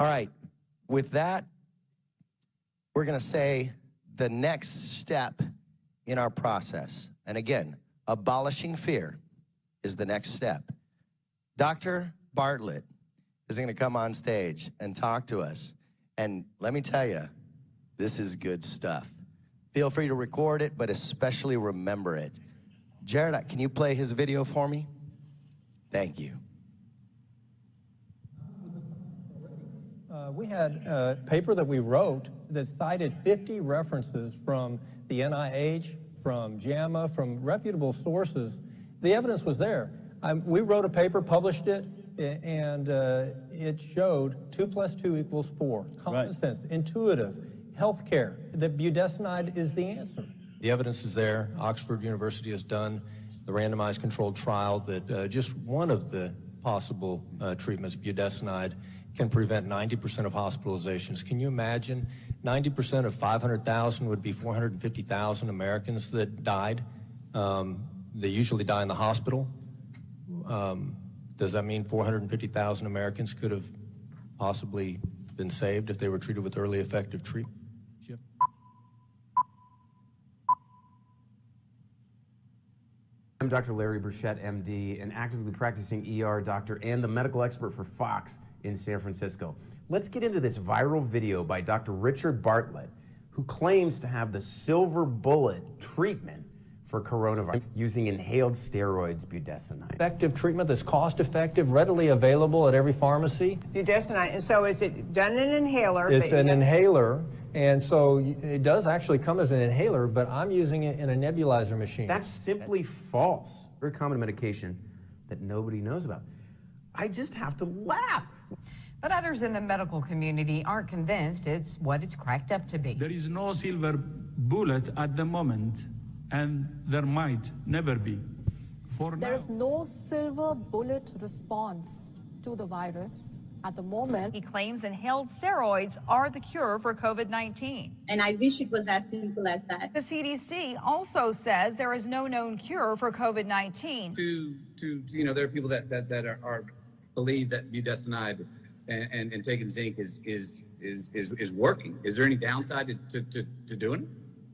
All right, with that, we're gonna say the next step in our process. And again, abolishing fear is the next step. Dr. Bartlett is gonna come on stage and talk to us. And let me tell you, this is good stuff. Feel free to record it, but especially remember it. Jared, can you play his video for me? Thank you. We had a paper that we wrote that cited 50 references from the NIH, from JAMA, from reputable sources. The evidence was there. We wrote a paper, published it, and it showed 2 + 2 = 4. Common sense, intuitive, healthcare, that budesonide is the answer. The evidence is there. Oxford University has done the randomized controlled trial that just one of the possible treatments, budesonide, can prevent 90% of hospitalizations. Can you imagine 90% of 500,000 would be 450,000 Americans that died? They usually die in the hospital. Does that mean 450,000 Americans could have possibly been saved if they were treated with early effective treatment? I'm Dr. Larry Burchett, MD, an actively practicing ER doctor and the medical expert for Fox in San Francisco. Let's get into this viral video by Dr. Richard Bartlett, who claims to have the silver bullet treatment for coronavirus using inhaled steroids, budesonide. Effective treatment that's cost-effective, readily available at every pharmacy. Budesonide, and so is it done in an inhaler? It's an inhaler, and so it does actually come as an inhaler, but I'm using it in a nebulizer machine. That's simply false. Very common medication that nobody knows about. I just have to laugh. But others in the medical community aren't convinced it's what it's cracked up to be. There is no silver bullet at the moment, and there might never be. There is no silver bullet response to the virus at the moment. He claims inhaled steroids are the cure for COVID-19. And I wish it was as simple as that. The CDC also says there is no known cure for COVID-19. There are people that are believe that budesonide and taking zinc is working. Is there any downside to doing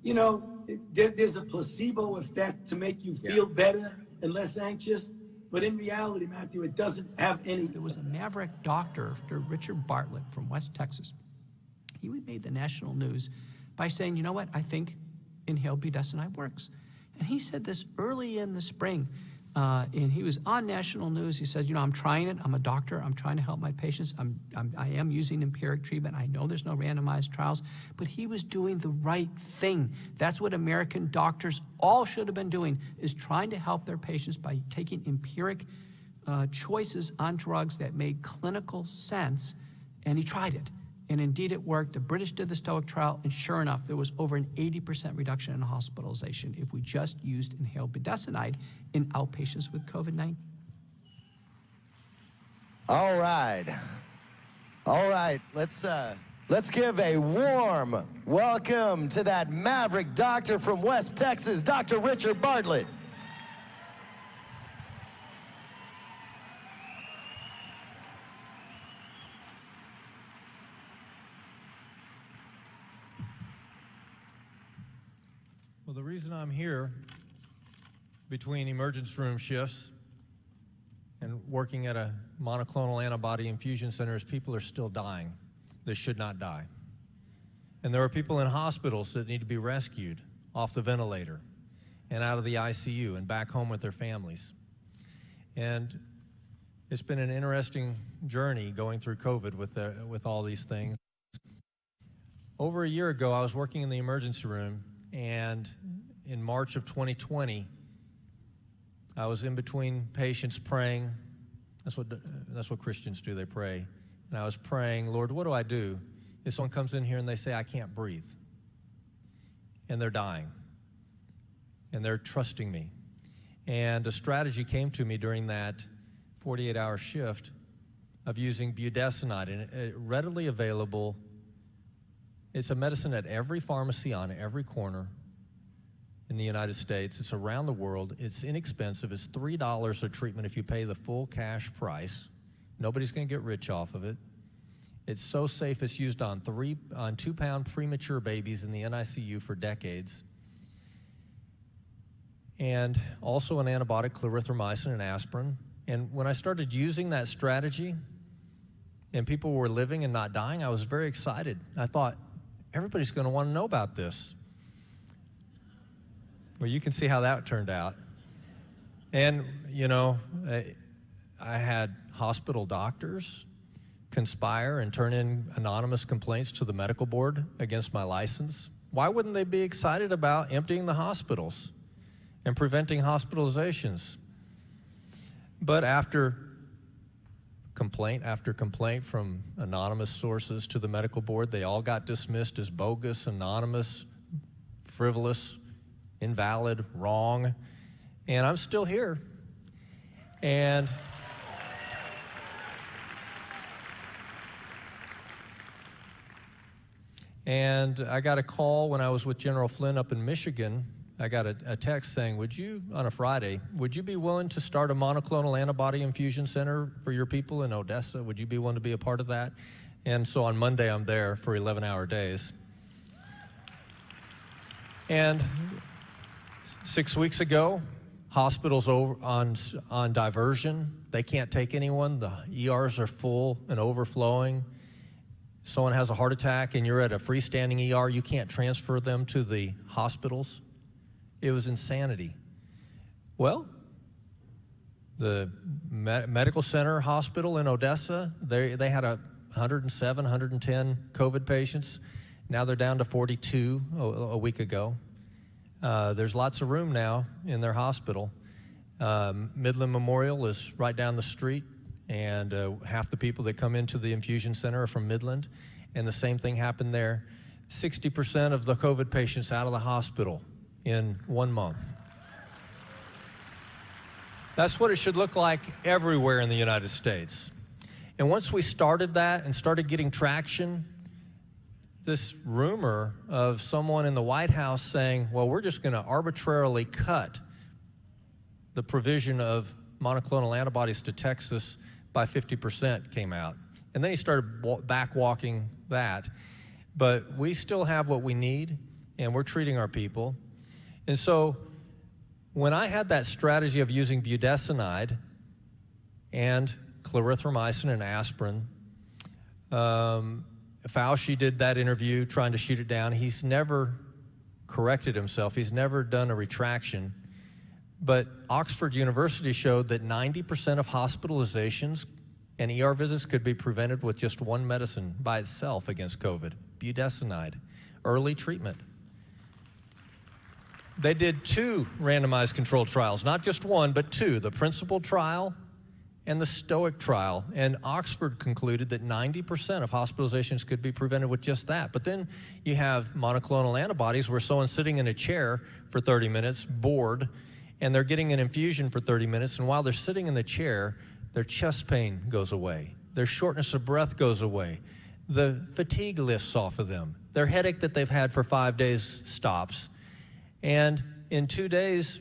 it? There's a placebo effect to make you feel better and less anxious, but in reality, Matthew, it doesn't have any. There was a maverick doctor, Dr. Richard Bartlett from West Texas. He made the national news by saying, you know what, I think inhaled budesonide works. And he said this early in the spring, and he was on national news. He said, I'm trying it. I'm a doctor. I'm trying to help my patients. I am using empiric treatment. I know there's no randomized trials, but he was doing the right thing. That's what American doctors all should have been doing, is trying to help their patients by taking empiric choices on drugs that made clinical sense, and he tried it. And indeed it worked. The British did the STOIC trial, and sure enough, there was over an 80% reduction in hospitalization if we just used inhaled budesonide in outpatients with COVID-19. All right. Let's give a warm welcome to that maverick doctor from West Texas, Dr. Richard Bartlett. Well, the reason I'm here between emergency room shifts and working at a monoclonal antibody infusion center is people are still dying that should not die. And there are people in hospitals that need to be rescued off the ventilator and out of the ICU and back home with their families. And it's been an interesting journey going through COVID with all these things. Over a year ago, I was working in the emergency room, and in March of 2020, I was in between patients praying. That's what Christians do, they pray. And I was praying, Lord, what do I do if someone comes in here and they say, I can't breathe, and they're dying, and they're trusting me? And a strategy came to me during that 48-hour shift of using budesonide, and it readily available. It's a medicine at every pharmacy on every corner in the United States. It's around the world. It's inexpensive. It's $3 a treatment if you pay the full cash price. Nobody's going to get rich off of it. It's so safe it's used on 2-pound premature babies in the NICU for decades. And also an antibiotic, clarithromycin and aspirin. And when I started using that strategy and people were living and not dying, I was very excited. I thought, everybody's going to want to know about this. Well, you can see how that turned out. And, you know, I had hospital doctors conspire and turn in anonymous complaints to the medical board against my license. Why wouldn't they be excited about emptying the hospitals and preventing hospitalizations? But after complaint from anonymous sources to the medical board, they all got dismissed as bogus, anonymous, frivolous, invalid, wrong, and I'm still here. And I got a call when I was with General Flynn up in Michigan. I got a text saying, on a Friday, would you be willing to start a monoclonal antibody infusion center for your people in Odessa? Would you be willing to be a part of that? And so on Monday, I'm there for 11-hour days. And 6 weeks ago, hospitals on diversion. They can't take anyone. The ERs are full and overflowing. Someone has a heart attack and you're at a freestanding ER, you can't transfer them to the hospitals. It was insanity. Well, the medical center hospital in Odessa, they had 107, 110 COVID patients. Now they're down to 42 a week ago. There's lots of room now in their hospital. Midland Memorial is right down the street, and half the people that come into the infusion center are from Midland, and the same thing happened there. 60% of the COVID patients out of the hospital in 1 month. That's what it should look like everywhere in the United States. And once we started that and started getting traction, this rumor of someone in the White House saying, well, we're just going to arbitrarily cut the provision of monoclonal antibodies to Texas by 50% came out. And then he started backwalking that. But we still have what we need, and we're treating our people. And so when I had that strategy of using budesonide and clarithromycin and aspirin, Fauci did that interview trying to shoot it down. He's never corrected himself. He's never done a retraction. But Oxford University showed that 90% of hospitalizations and ER visits could be prevented with just one medicine by itself against COVID, budesonide, early treatment. They did 2 randomized controlled trials, not just one, but 2, the Principal trial and the Stoic trial. And Oxford concluded that 90% of hospitalizations could be prevented with just that. But then you have monoclonal antibodies where someone's sitting in a chair for 30 minutes, bored, and they're getting an infusion for 30 minutes, and while they're sitting in the chair, their chest pain goes away. Their shortness of breath goes away. The fatigue lifts off of them. Their headache that they've had for 5 days stops. And in 2 days,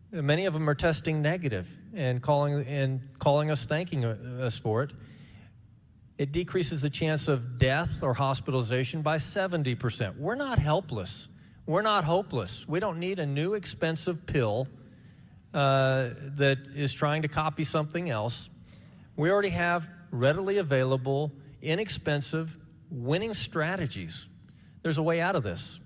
many of them are testing negative and calling us, thanking us for it. It decreases the chance of death or hospitalization by 70%. We're not helpless. We're not hopeless. We don't need a new expensive pill that is trying to copy something else. We already have readily available, inexpensive, winning strategies. There's a way out of this.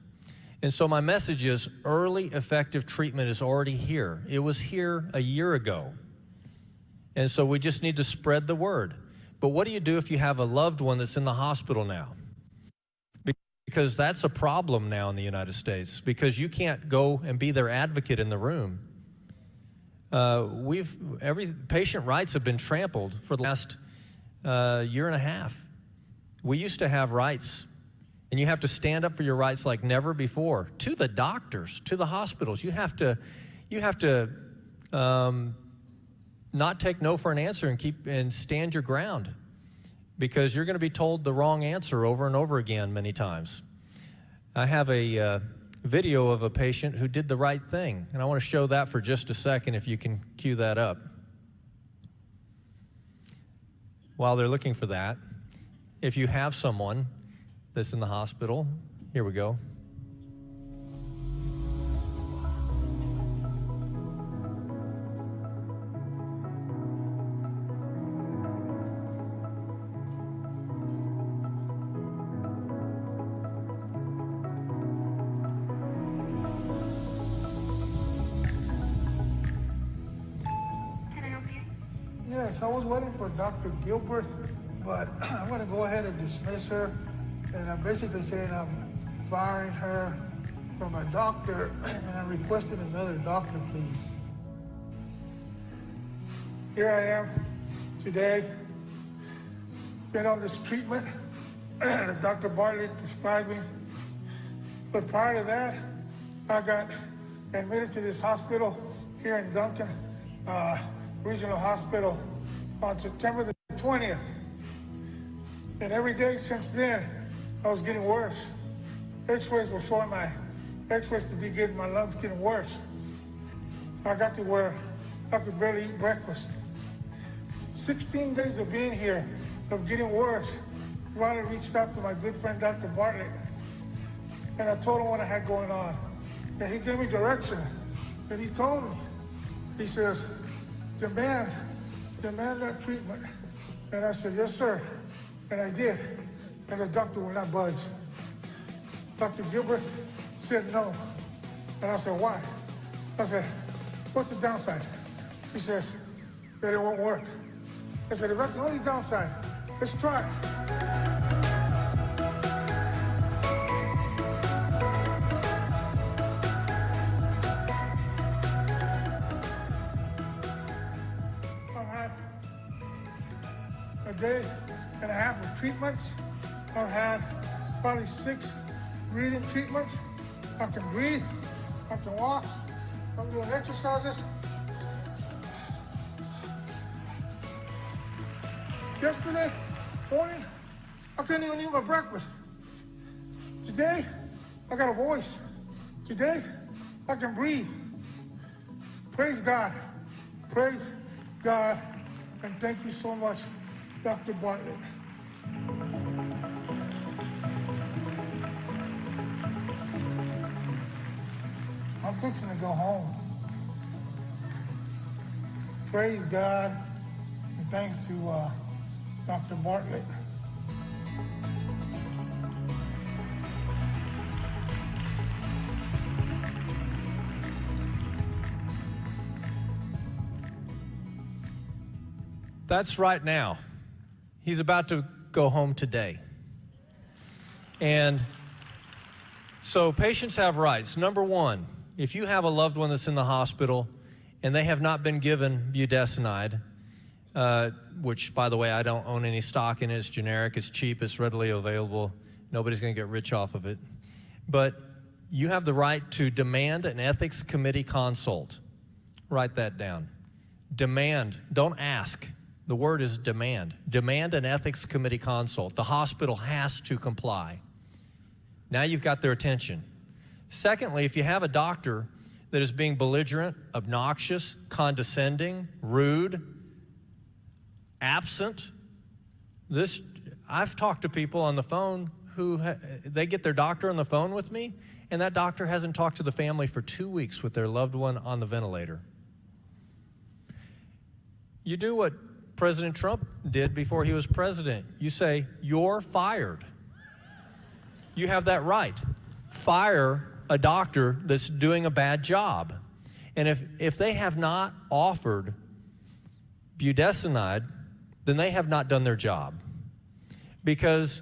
And so my message is early effective treatment is already here. It was here a year ago. And so we just need to spread the word. But what do you do if you have a loved one that's in the hospital now? Because that's a problem now in the United States, because you can't go and be their advocate in the room. Patient rights have been trampled for the last year and a half. We used to have rights, and you have to stand up for your rights like never before, to the doctors, to the hospitals. You have to not take no for an answer and stand your ground, because you're going to be told the wrong answer over and over again many times. I have a video of a patient who did the right thing, and I want to show that for just a second if you can cue that up. While they're looking for that, if you have someone that's in the hospital, here we go. Yes, I was waiting for Dr. Gilbert, but I'm going to go ahead and dismiss her. And I'm basically saying I'm firing her from a doctor, and I'm requesting another doctor, please. Here I am today, been on this treatment that Dr. Bartlett prescribed me. But prior to that, I got admitted to this hospital here in Duncan Regional Hospital on September the 20th. And every day since then, I was getting worse. X-rays were showing my X-rays to be getting my lungs getting worse. I got to where I could barely eat breakfast. 16 days of being here, of getting worse, finally reached out to my good friend, Dr. Bartlett, and I told him what I had going on. And he gave me direction, and he told me, he says, demand that treatment. And I said, yes, sir. And I did. And the doctor would not budge. Dr. Gilbert said no. And I said, why? I said, what's the downside? He says, that it won't work. I said, if that's the only downside, let's try it. A day and a half of treatments. I've had probably 6 breathing treatments. I can breathe, I can walk, I'm doing exercises. Yesterday morning, I couldn't even eat my breakfast. Today, I got a voice. Today, I can breathe. Praise God. Praise God. And thank you so much, Dr. Bartlett. I'm fixing to go home. Praise God, and thanks to Dr. Bartlett. That's right now. He's about to go home today. And so patients have rights. Number one, if you have a loved one that's in the hospital and they have not been given budesonide, which, by the way, I don't own any stock in it. It's generic, it's cheap, it's readily available. Nobody's going to get rich off of it. But you have the right to demand an ethics committee consult. Write that down. Demand, don't ask. The word is demand. Demand an ethics committee consult. The hospital has to comply. Now you've got their attention. Secondly, if you have a doctor that is being belligerent, obnoxious, condescending, rude, absent, I've talked to people on the phone who they get their doctor on the phone with me, and that doctor hasn't talked to the family for 2 weeks with their loved one on the ventilator. You do what President Trump did before he was president. You say, you're fired. You have that right. Fire a doctor that's doing a bad job. And if they have not offered budesonide, then they have not done their job. Because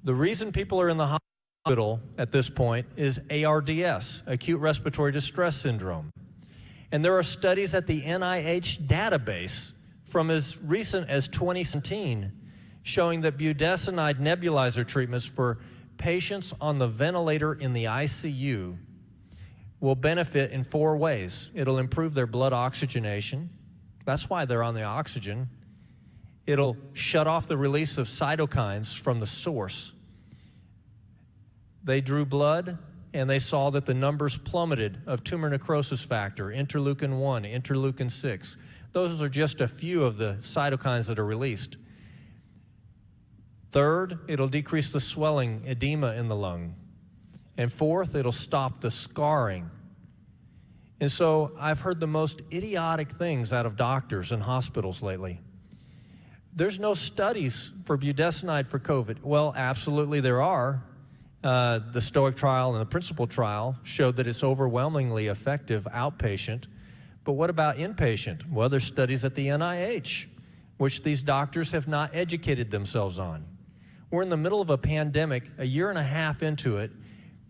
the reason people are in the hospital at this point is ARDS, acute respiratory distress syndrome. And there are studies at the NIH database from as recent as 2017 showing that budesonide nebulizer treatments for patients on the ventilator in the ICU will benefit in 4 ways. It'll improve their blood oxygenation. That's why they're on the oxygen. It'll shut off the release of cytokines from the source. They drew blood and they saw that the numbers plummeted of tumor necrosis factor, interleukin-1, interleukin-6. Those are just a few of the cytokines that are released. Third, it'll decrease the swelling, edema in the lung. And fourth, it'll stop the scarring. And so I've heard the most idiotic things out of doctors and hospitals lately. There's no studies for budesonide for COVID. Well, absolutely there are. The STOIC trial and the Principal trial showed that it's overwhelmingly effective outpatient. But what about inpatient? Well, there's studies at the NIH, which these doctors have not educated themselves on. We're in the middle of a pandemic, a year and a half into it,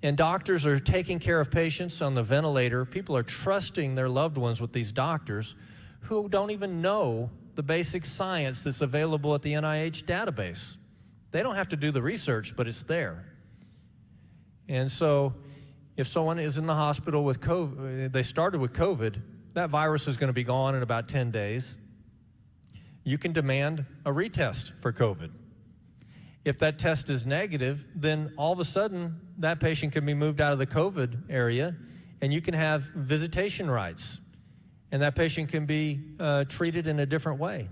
and doctors are taking care of patients on the ventilator. People are trusting their loved ones with these doctors who don't even know the basic science that's available at the NIH database. They don't have to do the research, but it's there. And so if someone is in the hospital with COVID, they started with COVID, that virus is going to be gone in about 10 days. You can demand a retest for COVID. If that test is negative, then all of a sudden that patient can be moved out of the COVID area and you can have visitation rights and that patient can be treated in a different way.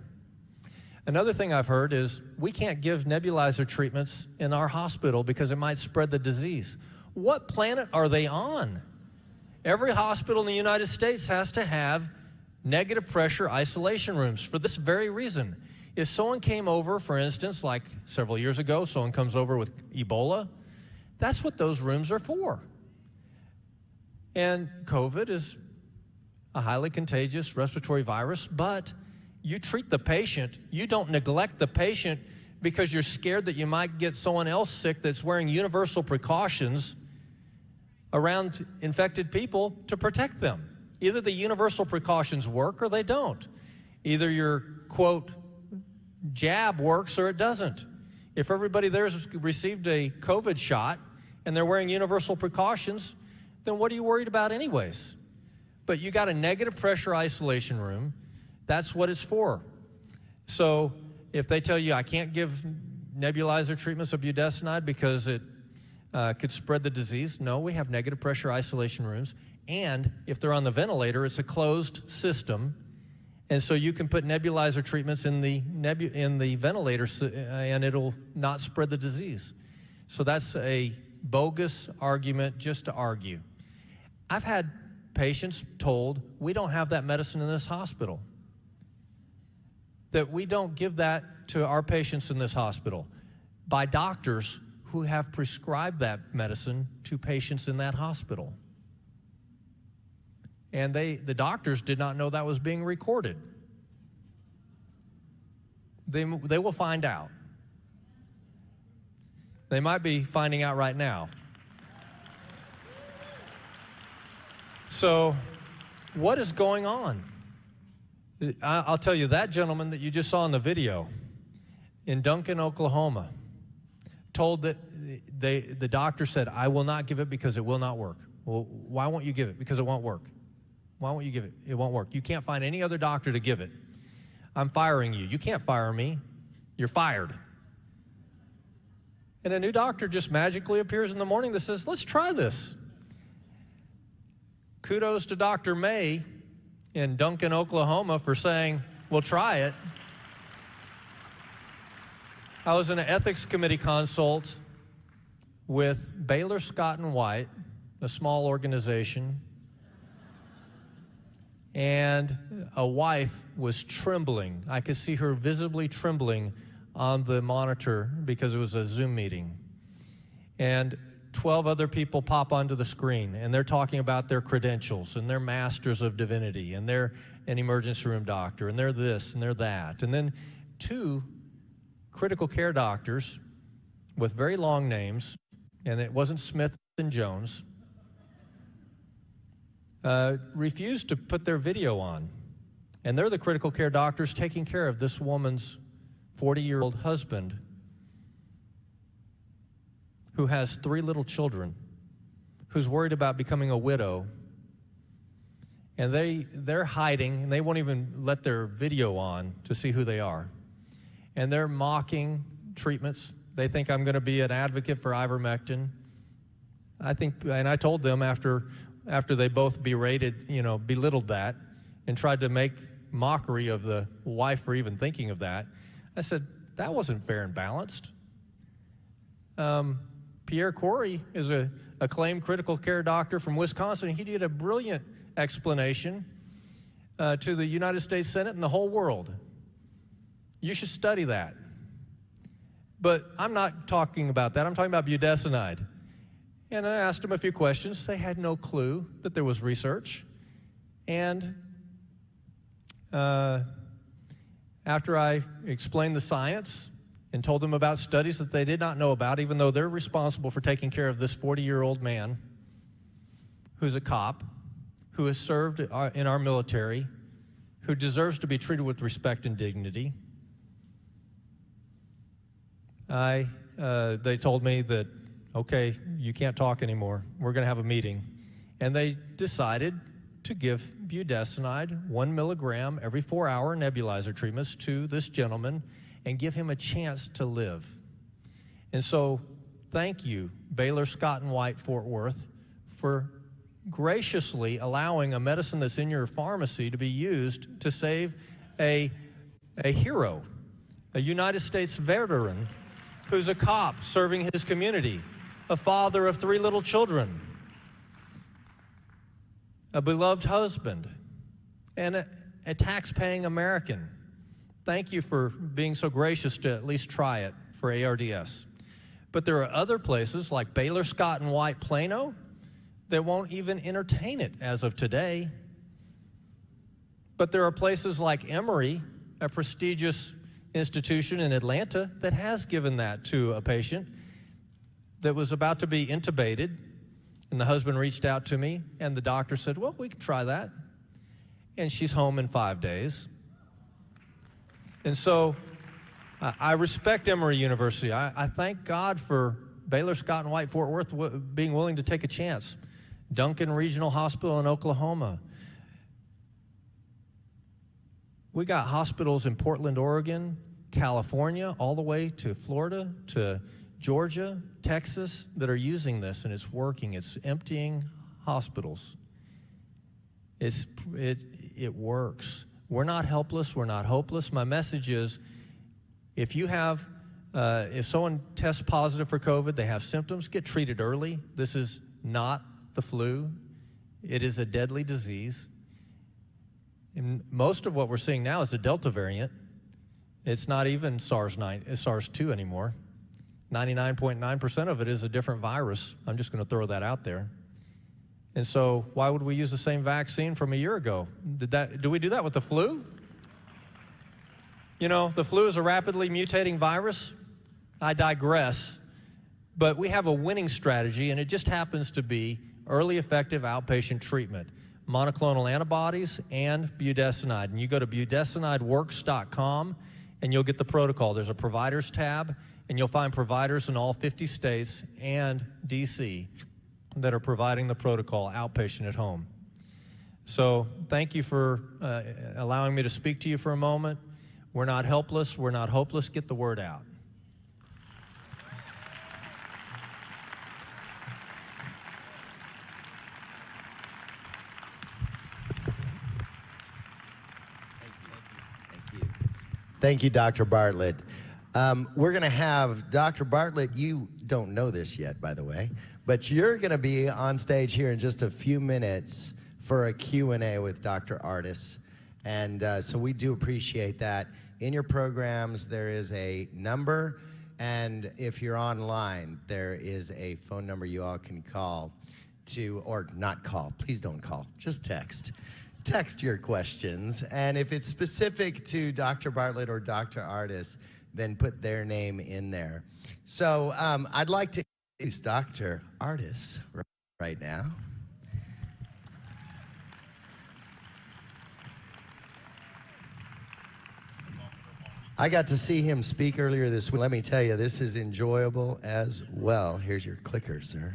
Another thing I've heard is we can't give nebulizer treatments in our hospital because it might spread the disease. What planet are they on? Every hospital in the United States has to have negative pressure isolation rooms for this very reason. If someone came over, for instance, like several years ago, someone comes over with Ebola, that's what those rooms are for. And COVID is a highly contagious respiratory virus, but you treat the patient. You don't neglect the patient because you're scared that you might get someone else sick that's wearing universal precautions around infected people to protect them. Either the universal precautions work or they don't. Either your, quote, jab works or it doesn't. If everybody there's received a COVID shot and they're wearing universal precautions, then what are you worried about anyways? But you got a negative pressure isolation room. That's what it's for. So if they tell you I can't give nebulizer treatments of budesonide because it could spread the disease, no, we have negative pressure isolation rooms. And if they're on the ventilator, it's a closed system. And so you can put nebulizer treatments in the ventilator and it'll not spread the disease. So that's a bogus argument just to argue. I've had patients told, we don't have that medicine in this hospital. That we don't give that to our patients in this hospital by doctors who have prescribed that medicine to patients in that hospital. And the doctors did not know that was being recorded. They will find out. They might be finding out right now. So, what is going on? I'll tell you, that gentleman that you just saw in the video in Duncan, Oklahoma, told that the doctor said, I will not give it because it will not work. Well, why won't you give it? Because it won't work. Why won't you give it? It won't work. You can't find any other doctor to give it. I'm firing you. You can't fire me. You're fired. And a new doctor just magically appears in the morning that says, let's try this. Kudos to Dr. May in Duncan, Oklahoma for saying, we'll try it. I was in an ethics committee consult with Baylor, Scott & White, a small organization, and a wife was trembling. I could see her visibly trembling on the monitor because it was a Zoom meeting. And 12 other people pop onto the screen, and they're talking about their credentials, and they're masters of divinity, and they're an emergency room doctor, and they're this, and they're that. And then 2 critical care doctors with very long names, and it wasn't Smith and Jones, refused to put their video on. And they're the critical care doctors taking care of this woman's 40-year-old husband who has 3 little children, who's worried about becoming a widow. And they're hiding, and they won't even let their video on to see who they are. And they're mocking treatments. They think I'm going to be an advocate for ivermectin. And I told them after they both belittled that and tried to make mockery of the wife for even thinking of that, I said, that wasn't fair and balanced. Pierre Corey is an acclaimed critical care doctor from Wisconsin. He did a brilliant explanation to the United States Senate and the whole world. You should study that. But I'm not talking about that. I'm talking about budesonide. And I asked them a few questions. They had no clue that there was research. And after I explained the science and told them about studies that they did not know about, even though they're responsible for taking care of this 40-year-old man who's a cop, who has served in our military, who deserves to be treated with respect and dignity, they told me that, okay, you can't talk anymore. We're going to have a meeting. And they decided to give budesonide 1 milligram every 4-hour nebulizer treatments to this gentleman and give him a chance to live. And so thank you, Baylor Scott and White Fort Worth, for graciously allowing a medicine that's in your pharmacy to be used to save a hero, a United States veteran who's a cop serving his community, a father of 3 little children, a beloved husband, and a tax-paying American. Thank you for being so gracious to at least try it for ARDS. But there are other places like Baylor Scott and White Plano that won't even entertain it as of today. But there are places like Emory, a prestigious institution in Atlanta, that has given that to a patient that was about to be intubated. And the husband reached out to me, and the doctor said, well, we can try that. And she's home in 5 days. And so I respect Emory University. I thank God for Baylor Scott and White Fort Worth being willing to take a chance. Duncan Regional Hospital in Oklahoma. We got hospitals in Portland, Oregon, California, all the way to Florida, to Georgia, Texas, that are using this, and it's working. It's emptying hospitals. It works. We're not helpless. We're not hopeless. My message is, if someone tests positive for COVID, they have symptoms, get treated early. This is not the flu. It is a deadly disease. And most of what we're seeing now is the Delta variant. It's not even SARS-2 anymore. 99.9% of it is a different virus. I'm just going to throw that out there. And so why would we use the same vaccine from a year ago? Do we do that with the flu? You know, the flu is a rapidly mutating virus. I digress. But we have a winning strategy, and it just happens to be early effective outpatient treatment, monoclonal antibodies and budesonide. And you go to budesonideworks.com and you'll get the protocol. There's a providers tab, and you'll find providers in all 50 states and DC that are providing the protocol outpatient at home. So thank you for allowing me to speak to you for a moment. We're not helpless. We're not hopeless. Get the word out. Thank you, Dr. Bartlett. We're going to have Dr. Bartlett, you don't know this yet, by the way, but you're going to be on stage here in just a few minutes for a Q&A with Dr. Artis. And so we do appreciate that. In your programs, there is a number, and if you're online, there is a phone number you all can call to, or not call, please don't call, just text. Text your questions, and if it's specific to Dr. Bartlett or Dr. Artis, then put their name in there. So I'd like to introduce Dr. Artis right now. I got to see him speak earlier this week. Let me tell you, this is enjoyable as well. Here's your clicker, sir.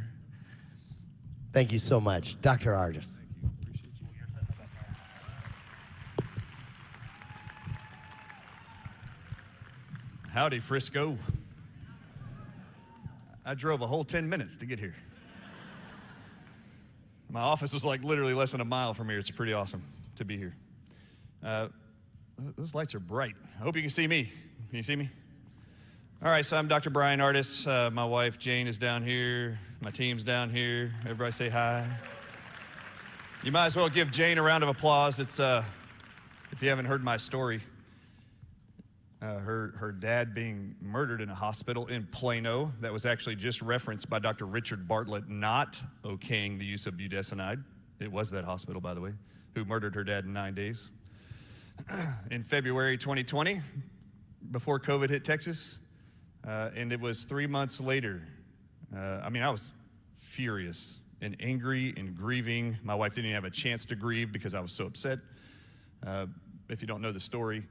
Thank you so much. Dr. Artis. Howdy, Frisco. I drove a whole 10 minutes to get here. My office was like literally less than a mile from here. It's pretty awesome to be here. Those lights are bright. I hope you can see me. Can you see me? All right, so I'm Dr. Brian Artis. My wife Jane is down here. My team's down here. Everybody say hi. You might as well give Jane a round of applause. It's if you haven't heard my story, her dad being murdered in a hospital in Plano. That was actually just referenced by Dr. Richard Bartlett not okaying the use of budesonide. It was that hospital, by the way, who murdered her dad in 9 days. In February 2020, before COVID hit Texas, and it was 3 months later. I was furious and angry and grieving. My wife didn't even have a chance to grieve because I was so upset. If you don't know the story,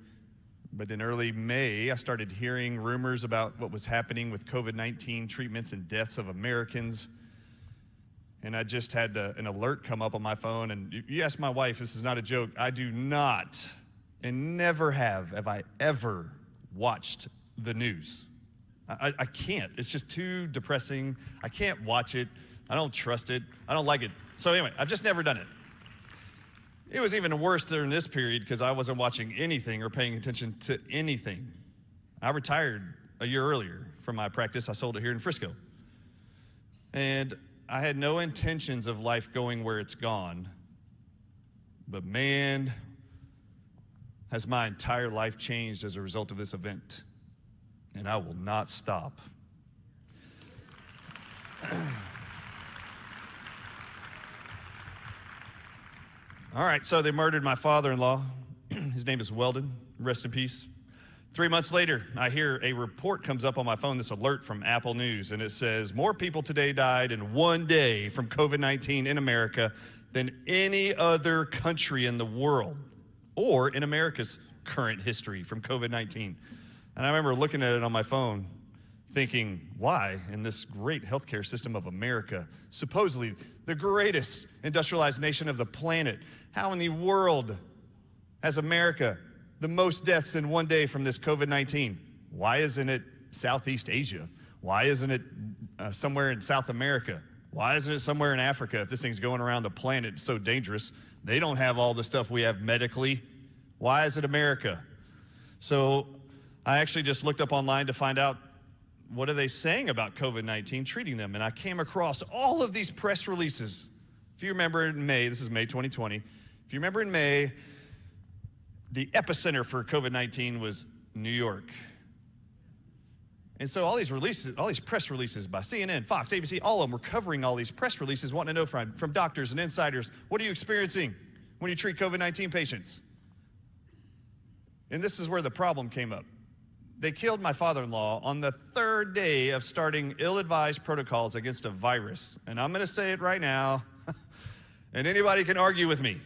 but in early May, I started hearing rumors about what was happening with COVID-19 treatments and deaths of Americans. And I just had an alert come up on my phone. And you ask my wife, this is not a joke. I do not, and never have I ever watched the news. I can't. It's just too depressing. I can't watch it. I don't trust it. I don't like it. So anyway, I've just never done it. It was even worse during this period because I wasn't watching anything or paying attention to anything. I retired a year earlier from my practice. I sold it here in Frisco. And I had no intentions of life going where it's gone. But man, has my entire life changed as a result of this event. And I will not stop. All right, so they murdered my father-in-law. His name is Weldon. Rest in peace. 3 months later, I hear a report comes up on my phone, this alert from Apple News, and it says, more people today died in 1 day from COVID-19 in America than any other country in the world, or in America's current history from COVID-19. And I remember looking at it on my phone, thinking, why in this great healthcare system of America, supposedly the greatest industrialized nation of the planet, how in the world has America the most deaths in 1 day from this COVID-19? Why isn't it Southeast Asia? Why isn't it somewhere in South America? Why isn't it somewhere in Africa? If this thing's going around the planet, it's so dangerous. They don't have all the stuff we have medically. Why is it America? So I actually just looked up online to find out what are they saying about COVID-19 treating them. And I came across all of these press releases. If you remember in May, this is May 2020. If you remember in May, the epicenter for COVID-19 was New York. And so all these releases, all these press releases by CNN, Fox, ABC, all of them were covering all these press releases, wanting to know from doctors and insiders, what are you experiencing when you treat COVID-19 patients? And this is where the problem came up. They killed my father-in-law on the 3rd day of starting ill-advised protocols against a virus. And I'm gonna say it right now, and anybody can argue with me.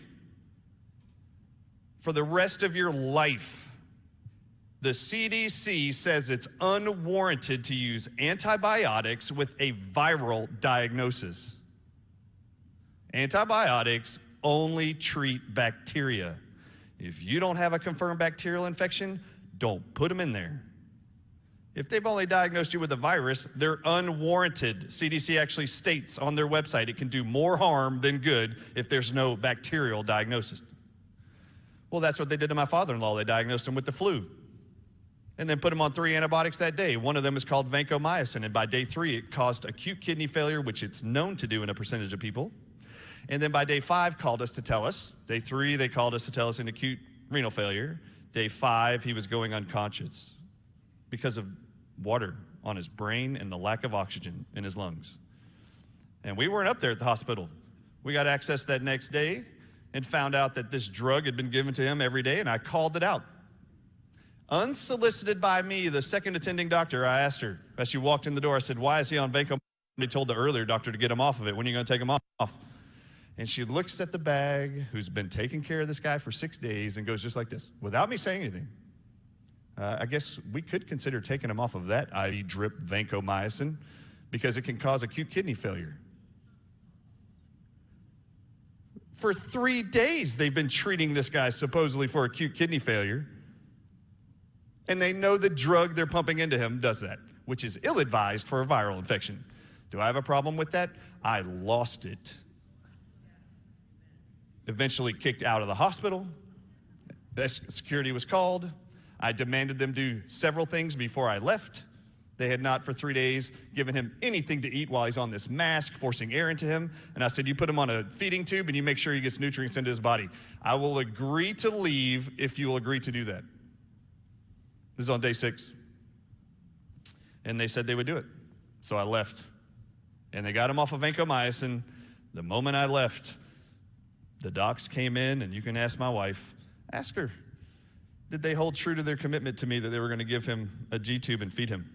For the rest of your life, the CDC says it's unwarranted to use antibiotics with a viral diagnosis. Antibiotics only treat bacteria. If you don't have a confirmed bacterial infection, don't put them in there. If they've only diagnosed you with a virus, they're unwarranted. CDC actually states on their website it can do more harm than good if there's no bacterial diagnosis. Well, that's what they did to my father-in-law. They diagnosed him with the flu and then put him on 3 antibiotics that day. One of them is called vancomycin, and by day 3, it caused acute kidney failure, which it's known to do in a percentage of people. And then by day 5, called us to tell us. Day 3, they called us to tell us an acute renal failure. Day 5, he was going unconscious because of water on his brain and the lack of oxygen in his lungs. And we weren't up there at the hospital. We got access that next day and found out that this drug had been given to him every day, and I called it out. Unsolicited by me, the second attending doctor, I asked her, as she walked in the door, I said, why is he on vancomycin? He told the earlier doctor to get him off of it. When are you gonna take him off? And she looks at the bag, who's been taking care of this guy for 6 days, and goes just like this, without me saying anything. I guess we could consider taking him off of that IV drip vancomycin because it can cause acute kidney failure. For 3 days, they've been treating this guy supposedly for acute kidney failure. And they know the drug they're pumping into him does that, which is ill-advised for a viral infection. Do I have a problem with that? I lost it. Eventually kicked out of the hospital. Security was called. I demanded them do several things before I left. They had not for 3 days given him anything to eat while he's on this mask, forcing air into him. And I said, you put him on a feeding tube and you make sure he gets nutrients into his body. I will agree to leave if you will agree to do that. This is on day 6. And they said they would do it. So I left. And they got him off of vancomycin. The moment I left, the docs came in, and you can ask my wife, ask her, did they hold true to their commitment to me that they were going to give him a G-tube and feed him?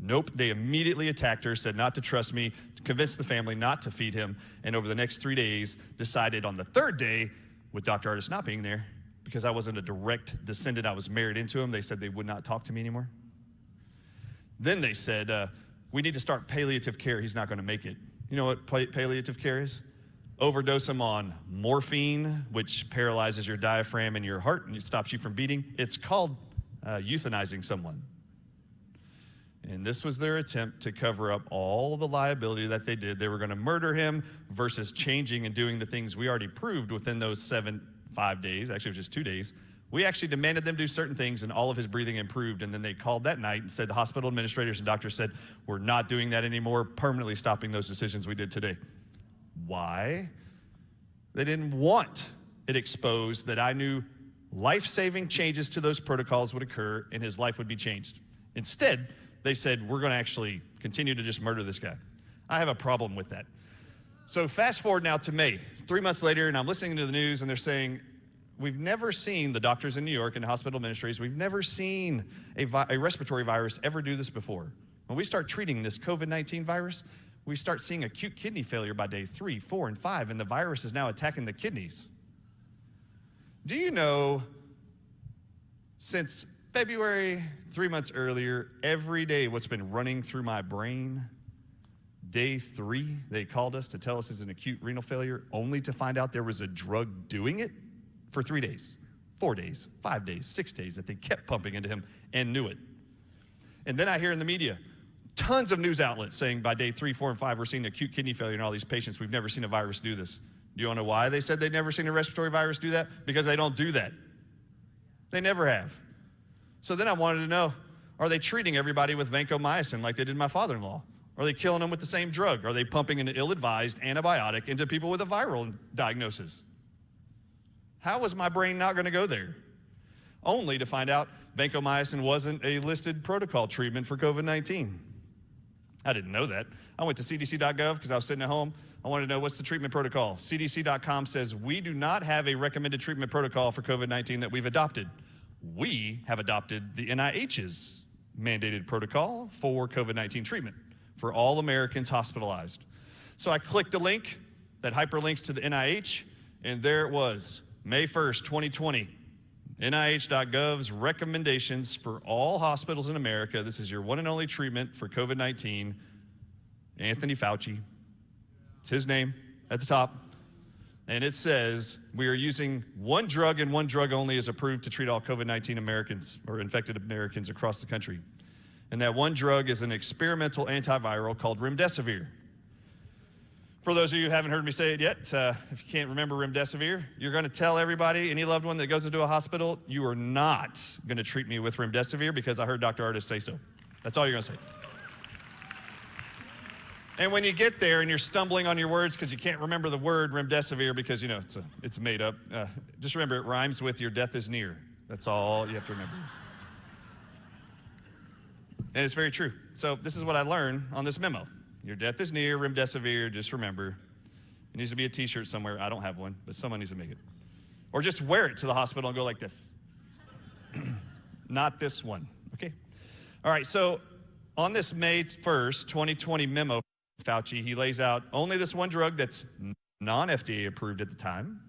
Nope. They immediately attacked her, said not to trust me, convinced the family not to feed him, and over the next 3 days decided on the 3rd day, with Dr. Artis not being there, because I wasn't a direct descendant, I was married into him, they said they would not talk to me anymore. Then they said, we need to start palliative care. He's not going to make it. You know what palliative care is? Overdose him on morphine, which paralyzes your diaphragm and your heart and it stops you from beating. It's called euthanizing someone. And this was their attempt to cover up all the liability that they did. They were going to murder him versus changing and doing the things we already proved within those 5 days. Actually, it was just 2 days. We actually demanded them do certain things, and all of his breathing improved. And then they called that night and said, the hospital administrators and doctors said, we're not doing that anymore, permanently stopping those decisions we did today. Why? They didn't want it exposed that I knew life-saving changes to those protocols would occur and his life would be changed. Instead, they said, we're going to actually continue to just murder this guy. I have a problem with that. So fast forward now to May, 3 months later, and I'm listening to the news, and they're saying, we've never seen, the doctors in New York and the hospital administrators, we've never seen a respiratory virus ever do this before. When we start treating this COVID-19 virus, we start seeing acute kidney failure by day 3, 4, and 5, and the virus is now attacking the kidneys. Do you know, since February, 3 months earlier, every day what's been running through my brain, day 3, they called us to tell us it's an acute renal failure, only to find out there was a drug doing it? For 3 days, 4 days, 5 days, 6 days that they kept pumping into him and knew it. And then I hear in the media, tons of news outlets saying by day 3, 4, and 5, we're seeing acute kidney failure in all these patients. We've never seen a virus do this. Do you want to know why they said they'd never seen a respiratory virus do that? Because they don't do that. They never have. So then I wanted to know, are they treating everybody with vancomycin like they did my father-in-law? Are they killing them with the same drug? Are they pumping an ill-advised antibiotic into people with a viral diagnosis? How was my brain not going to go there? Only to find out vancomycin wasn't a listed protocol treatment for COVID-19. I didn't know that. I went to cdc.gov because I was sitting at home. I wanted to know what's the treatment protocol. CDC.com says we do not have a recommended treatment protocol for COVID-19 that we've adopted. We have adopted the NIH's mandated protocol for COVID-19 treatment for all Americans hospitalized. So I clicked a link that hyperlinks to the NIH, and there it was. May 1st, 2020, NIH.gov's recommendations for all hospitals in America. This is your one and only treatment for COVID-19. Anthony Fauci. It's his name at the top. And it says we are using one drug and one drug only is approved to treat all COVID-19 Americans or infected Americans across the country. And that one drug is an experimental antiviral called remdesivir. For those of you who haven't heard me say it yet, if you can't remember remdesivir, you're going to tell everybody, any loved one that goes into a hospital, you are not going to treat me with remdesivir because I heard Dr. Artis say so. That's all you're going to say. And when you get there and you're stumbling on your words because you can't remember the word remdesivir because, you know, it's made up, just remember it rhymes with your death is near. That's all you have to remember. And it's very true. So this is what I learned on this memo. Your death is near, remdesivir, just remember. It needs to be a t-shirt somewhere. I don't have one, but someone needs to make it. Or just wear it to the hospital and go like this. Not this one, okay? All right, so on this May 1st, 2020 memo, Fauci, he lays out only this one drug that's non-FDA approved at the time,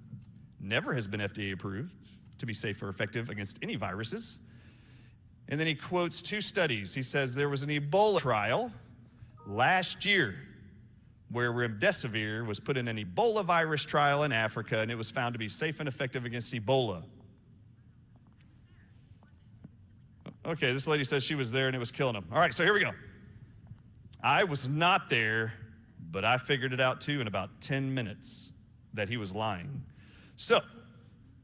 never has been FDA approved to be safe or effective against any viruses. And then he quotes 2 studies. He says there was an Ebola trial last year where remdesivir was put in an Ebola virus trial in Africa, and it was found to be safe and effective against Ebola. Okay, this lady says she was there and it was killing them. All right, so here we go. I was not there, but I figured it out too in about 10 minutes that he was lying. So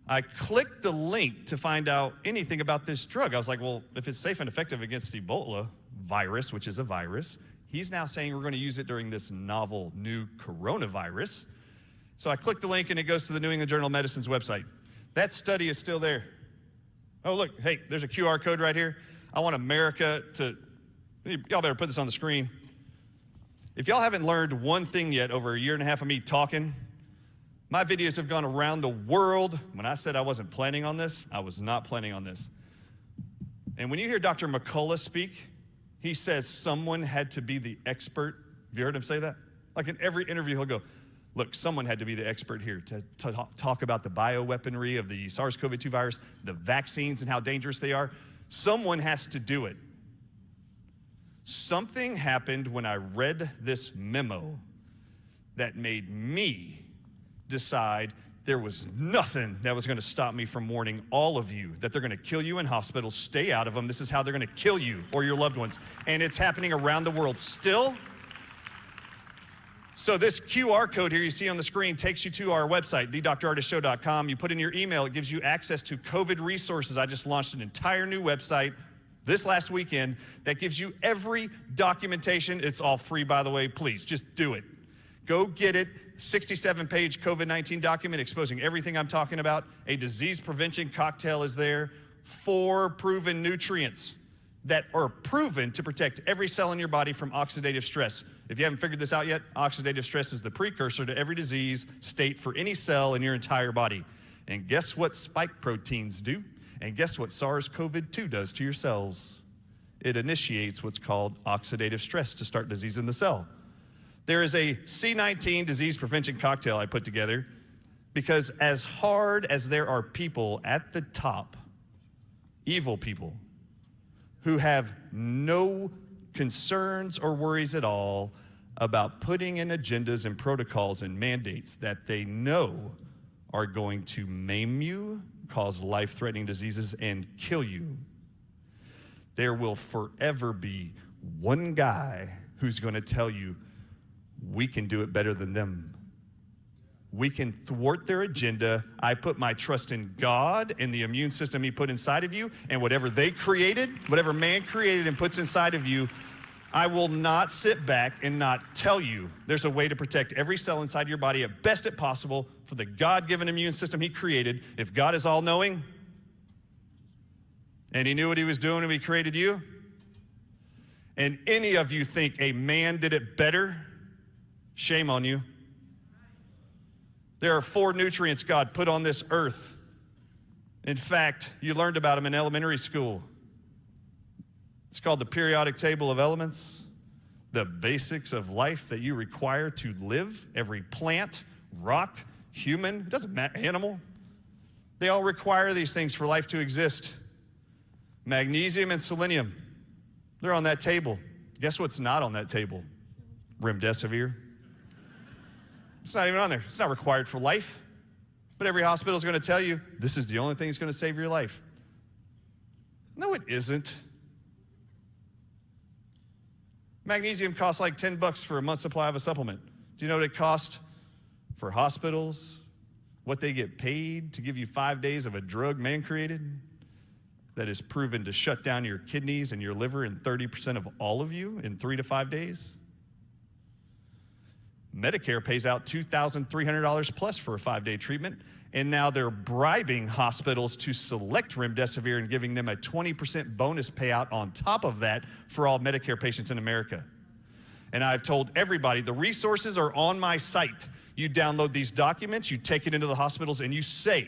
I clicked the link to find out anything about this drug. I was like, well, if it's safe and effective against Ebola, virus, which is a virus. He's now saying we're going to use it during this novel new coronavirus. So I click the link and it goes to the New England Journal of Medicine's website. That study is still there. Oh, look, hey, there's a QR code right here. I want America to, y'all better put this on the screen. If y'all haven't learned one thing yet over a year and a half of me talking, my videos have gone around the world. When I said I wasn't planning on this, I was not planning on this. And when you hear Dr. McCullough speak, he says someone had to be the expert. Have you heard him say that? Like in every interview, he'll go, look, someone had to be the expert here to talk about the bioweaponry of the SARS-CoV-2 virus, the vaccines and how dangerous they are. Someone has to do it. Something happened when I read this memo that made me decide there was nothing that was going to stop me from warning all of you that they're going to kill you in hospitals. Stay out of them. This is how they're going to kill you or your loved ones. And it's happening around the world still. So this QR code here you see on the screen takes you to our website, thedrartisshow.com. You put in your email, it gives you access to COVID resources. I just launched an entire new website this last weekend that gives you every documentation. It's all free, by the way. Please, just do it. Go get it. 67-page COVID-19 document exposing everything I'm talking about. A disease prevention cocktail is there. 4 proven nutrients that are proven to protect every cell in your body from oxidative stress. If you haven't figured this out yet, oxidative stress is the precursor to every disease state for any cell in your entire body. And guess what spike proteins do? And guess what SARS-CoV-2 does to your cells? It initiates what's called oxidative stress to start disease in the cell. There is a C19 disease prevention cocktail I put together because as hard as there are people at the top, evil people, who have no concerns or worries at all about putting in agendas and protocols and mandates that they know are going to maim you, cause life-threatening diseases, and kill you. There will forever be one guy who's going to tell you, we can do it better than them. We can thwart their agenda. I put my trust in God and the immune system He put inside of you, and whatever they created, whatever man created and puts inside of you, I will not sit back and not tell you there's a way to protect every cell inside your body at best it possible for the God-given immune system He created. If God is all-knowing and He knew what He was doing when He created you, and any of you think a man did it better, shame on you. There are 4 nutrients God put on this earth. In fact, you learned about them in elementary school. It's called the periodic table of elements, the basics of life that you require to live. Every plant, rock, human, it doesn't matter, animal. They all require these things for life to exist. Magnesium and selenium, they're on that table. Guess what's not on that table? Remdesivir. It's not even on there. It's not required for life. But every hospital is going to tell you, this is the only thing that's going to save your life. No, it isn't. Magnesium costs like $10 for a month's supply of a supplement. Do you know what it costs for hospitals? What they get paid to give you 5 days of a drug man created that is proven to shut down your kidneys and your liver in 30% of all of you in 3 to 5 days? Medicare pays out $2,300 plus for a 5-day treatment, and now they're bribing hospitals to select remdesivir and giving them a 20% bonus payout on top of that for all Medicare patients in America. And I've told everybody, the resources are on my site. You download these documents, you take it into the hospitals, and you say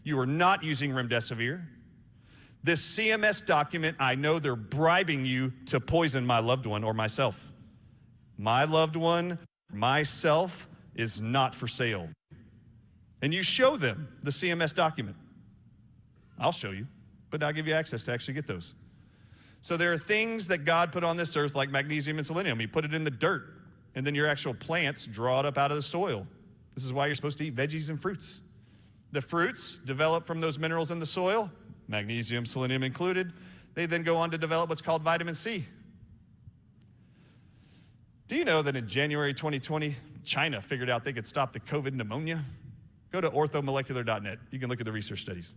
you are not using remdesivir. This CMS document, I know they're bribing you to poison my loved one or myself. My loved one, myself, is not for sale. And you show them the CMS document. I'll show you, but I'll give you access to actually get those. So there are things that God put on this earth like magnesium and selenium. He put it in the dirt, and then your actual plants draw it up out of the soil. This is why you're supposed to eat veggies and fruits. The fruits develop from those minerals in the soil, magnesium, selenium included. They then go on to develop what's called vitamin C. Do you know that in January 2020, China figured out they could stop the COVID pneumonia? Go to orthomolecular.net. You can look at the research studies.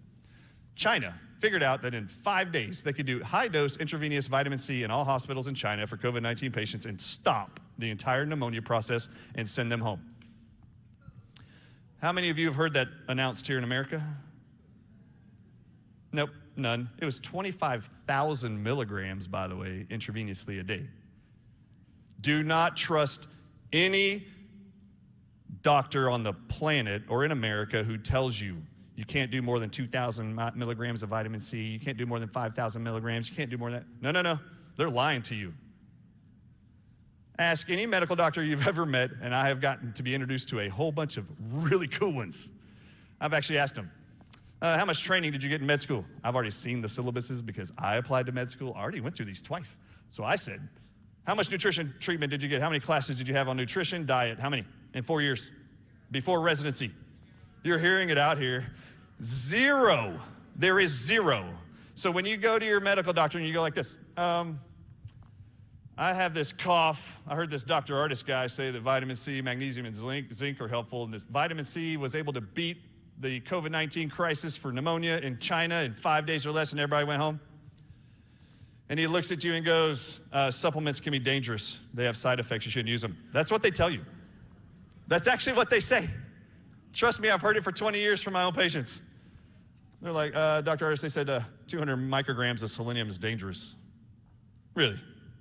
China figured out that in 5 days they could do high-dose intravenous vitamin C in all hospitals in China for COVID-19 patients and stop the entire pneumonia process and send them home. How many of you have heard that announced here in America? Nope, none. It was 25,000 milligrams, by the way, intravenously a day. Do not trust any doctor on the planet or in America who tells you you can't do more than 2,000 milligrams of vitamin C, you can't do more than 5,000 milligrams, you can't do more than that. No. They're lying to you. Ask any medical doctor you've ever met, and I have gotten to be introduced to a whole bunch of really cool ones. I've actually asked them, how much training did you get in med school? I've already seen the syllabuses because I applied to med school. I already went through these twice. So I said, how much nutrition treatment did you get? How many classes did you have on nutrition, diet? How many? In 4 years before residency. You're hearing it out here. 0. There is 0. So when you go to your medical doctor and you go like this, I have this cough. I heard this Dr. Artis guy say that vitamin C, magnesium, and zinc are helpful. And this vitamin C was able to beat the COVID-19 crisis for pneumonia in China in 5 days or less, and everybody went home. And he looks at you and goes, supplements can be dangerous. They have side effects. You shouldn't use them. That's what they tell you. That's actually what they say. Trust me, I've heard it for 20 years from my own patients. They're like, Dr. Artis, they said 200 micrograms of selenium is dangerous. Really?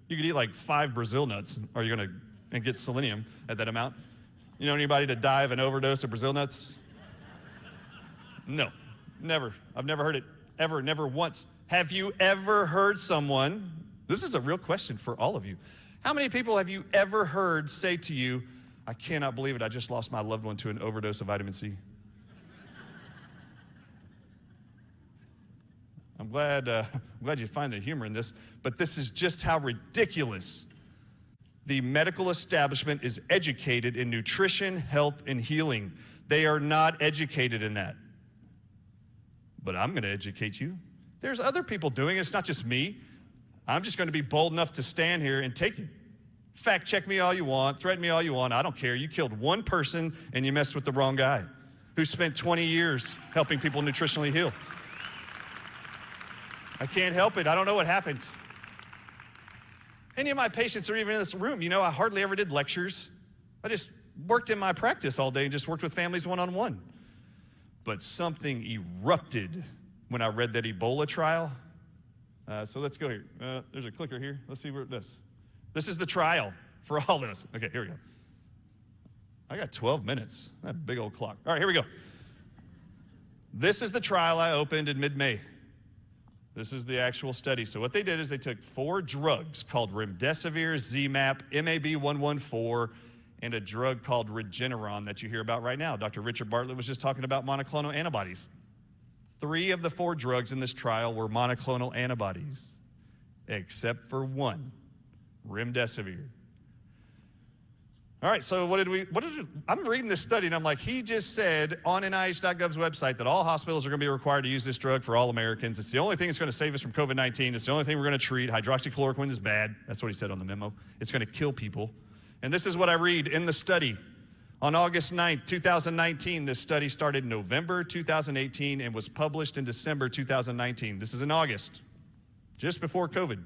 You could eat like 5 Brazil nuts, or you're going to get selenium at that amount. You know anybody to die of an overdose of Brazil nuts? No, never. I've never heard it, ever, never once. Have you ever heard someone, this is a real question for all of you. How many people have you ever heard say to you, I cannot believe it, I just lost my loved one to an overdose of vitamin C? I'm glad you find the humor in this, but this is just how ridiculous the medical establishment is educated in nutrition, health, and healing. They are not educated in that. But I'm going to educate you. There's other people doing it. It's not just me. I'm just going to be bold enough to stand here and take it. Fact check me all you want, threaten me all you want. I don't care. You killed one person and you messed with the wrong guy who spent 20 years helping people nutritionally heal. I can't help it. I don't know what happened. Any of my patients are even in this room. You know, I hardly ever did lectures. I just worked in my practice all day and just worked with families one-on-one. But something erupted when I read that Ebola trial. So let's go here. There's a clicker here. Let's see where this. This is the trial for all this. Okay, here we go. I got 12 minutes. That big old clock. All right, here we go. This is the trial I opened in mid-May. This is the actual study. So what they did is they took 4 drugs called remdesivir, ZMapp, MAB-114, and a drug called Regeneron that you hear about right now. Dr. Richard Bartlett was just talking about monoclonal antibodies. 3 of the 4 drugs in this trial were monoclonal antibodies, except for 1, remdesivir. All right, so I'm reading this study and I'm like, he just said on NIH.gov's website that all hospitals are gonna be required to use this drug for all Americans. It's the only thing that's gonna save us from COVID-19. It's the only thing we're gonna treat. Hydroxychloroquine is bad. That's what he said on the memo. It's gonna kill people. And this is what I read in the study. On August 9th, 2019, this study started in November 2018 and was published in December 2019. This is in August, just before COVID.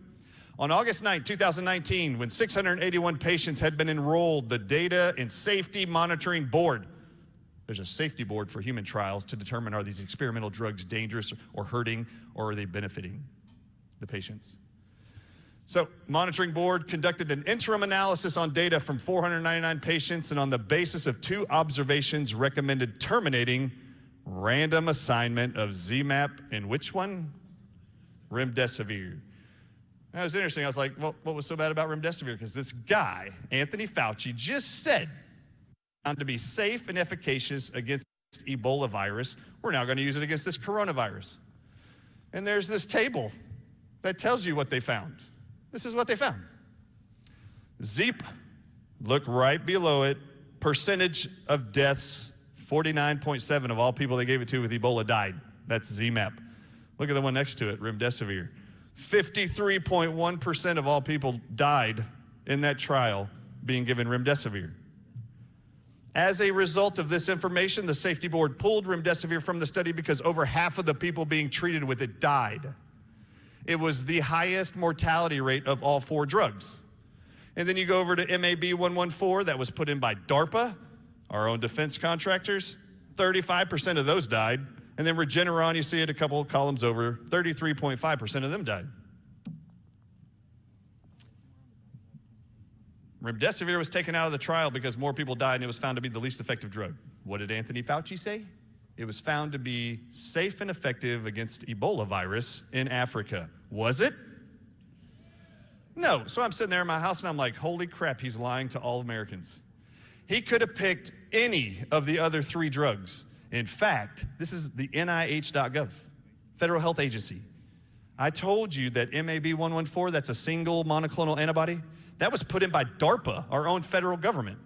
On August 9th, 2019, when 681 patients had been enrolled, the Data and Safety Monitoring Board, there's a safety board for human trials to determine are these experimental drugs dangerous or hurting, or are they benefiting the patients. So, monitoring board conducted an interim analysis on data from 499 patients, and on the basis of 2 observations recommended terminating random assignment of ZMapp and which one? Remdesivir. That was interesting. I was like, well, what was so bad about remdesivir? Because this guy, Anthony Fauci, just said found to be safe and efficacious against Ebola virus. We're now going to use it against this coronavirus. And there's this table that tells you what they found. This is what they found. ZEEP, look right below it, percentage of deaths, 49.7 of all people they gave it to with Ebola died. That's ZMapp. Look at the one next to it, remdesivir. 53.1% of all people died in that trial being given remdesivir. As a result of this information, the safety board pulled remdesivir from the study because over half of the people being treated with it died. It was the highest mortality rate of all 4 drugs. And then you go over to MAB 114, that was put in by DARPA, our own defense contractors. 35% of those died. And then Regeneron, you see it a couple of columns over, 33.5% of them died. Remdesivir was taken out of the trial because more people died and it was found to be the least effective drug. What did Anthony Fauci say? It was found to be safe and effective against Ebola virus in Africa. Was it? No. So I'm sitting there in my house and I'm like, holy crap, he's lying to all Americans. He could have picked any of the other 3 drugs. In fact, this is the NIH.gov, Federal Health Agency. I told you that MAB 114, that's a single monoclonal antibody, that was put in by DARPA, our own federal government.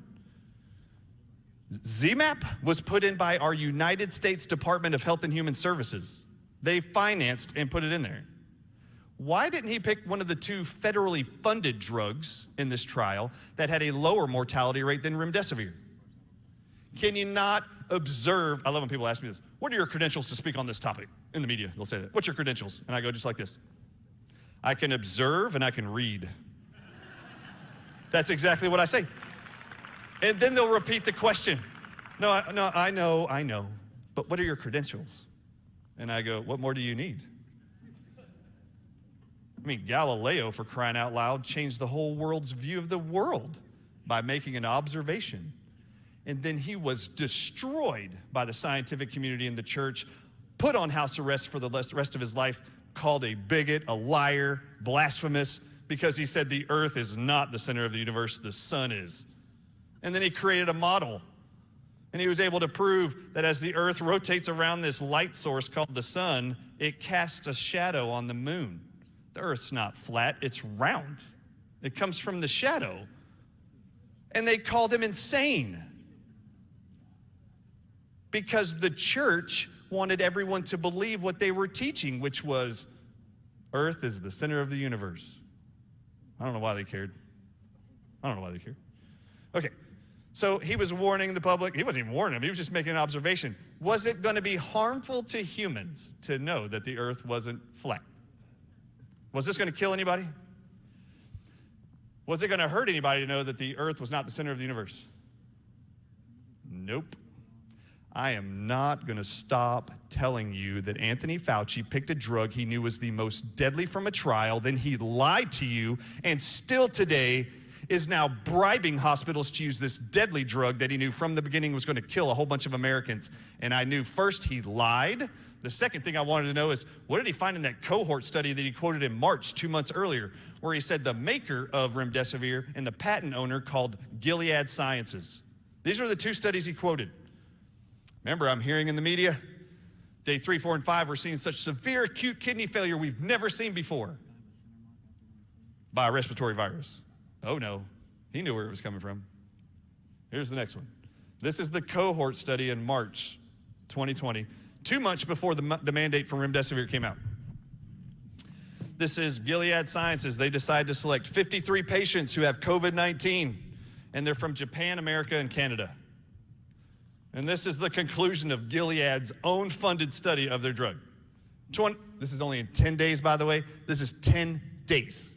ZMapp was put in by our United States Department of Health and Human Services. They financed and put it in there. Why didn't he pick one of the 2 federally funded drugs in this trial that had a lower mortality rate than remdesivir? Can you not observe? I love when people ask me this. What are your credentials to speak on this topic? In the media, they'll say that. What's your credentials? And I go just like this. I can observe and I can read. That's exactly what I say. And then they'll repeat the question. No, I know. But what are your credentials? And I go, what more do you need? I mean, Galileo, for crying out loud, changed the whole world's view of the world by making an observation. And then he was destroyed by the scientific community and the church, put on house arrest for the rest of his life, called a bigot, a liar, blasphemous, because he said the earth is not the center of the universe, the sun is. And then he created a model. And he was able to prove that as the earth rotates around this light source called the sun, it casts a shadow on the moon. The earth's not flat, it's round. It comes from the shadow. And they called him insane because the church wanted everyone to believe what they were teaching, which was earth is the center of the universe. I don't know why they cared. Okay, so he was warning the public. He wasn't even warning them. He was just making an observation. Was it going to be harmful to humans to know that the earth wasn't flat? Was this going to kill anybody? Was it going to hurt anybody to know that the earth was not the center of the universe? Nope. I am not going to stop telling you that Anthony Fauci picked a drug he knew was the most deadly from a trial, then he lied to you, and still today is now bribing hospitals to use this deadly drug that he knew from the beginning was going to kill a whole bunch of Americans. And I knew first he lied. The second thing I wanted to know is, what did he find in that cohort study that he quoted in March, 2 months earlier, where he said the maker of remdesivir and the patent owner called Gilead Sciences. These are the 2 studies he quoted. Remember, I'm hearing in the media, day 3, 4, and 5, we're seeing such severe acute kidney failure we've never seen before by a respiratory virus. Oh no, he knew where it was coming from. Here's the next one. This is the cohort study in March 2020, 2 months before the mandate for remdesivir came out. This is Gilead Sciences. They decided to select 53 patients who have COVID-19, and they're from Japan, America, and Canada. And this is the conclusion of Gilead's own funded study of their drug. This is only in 10 days, by the way. This is 10 days.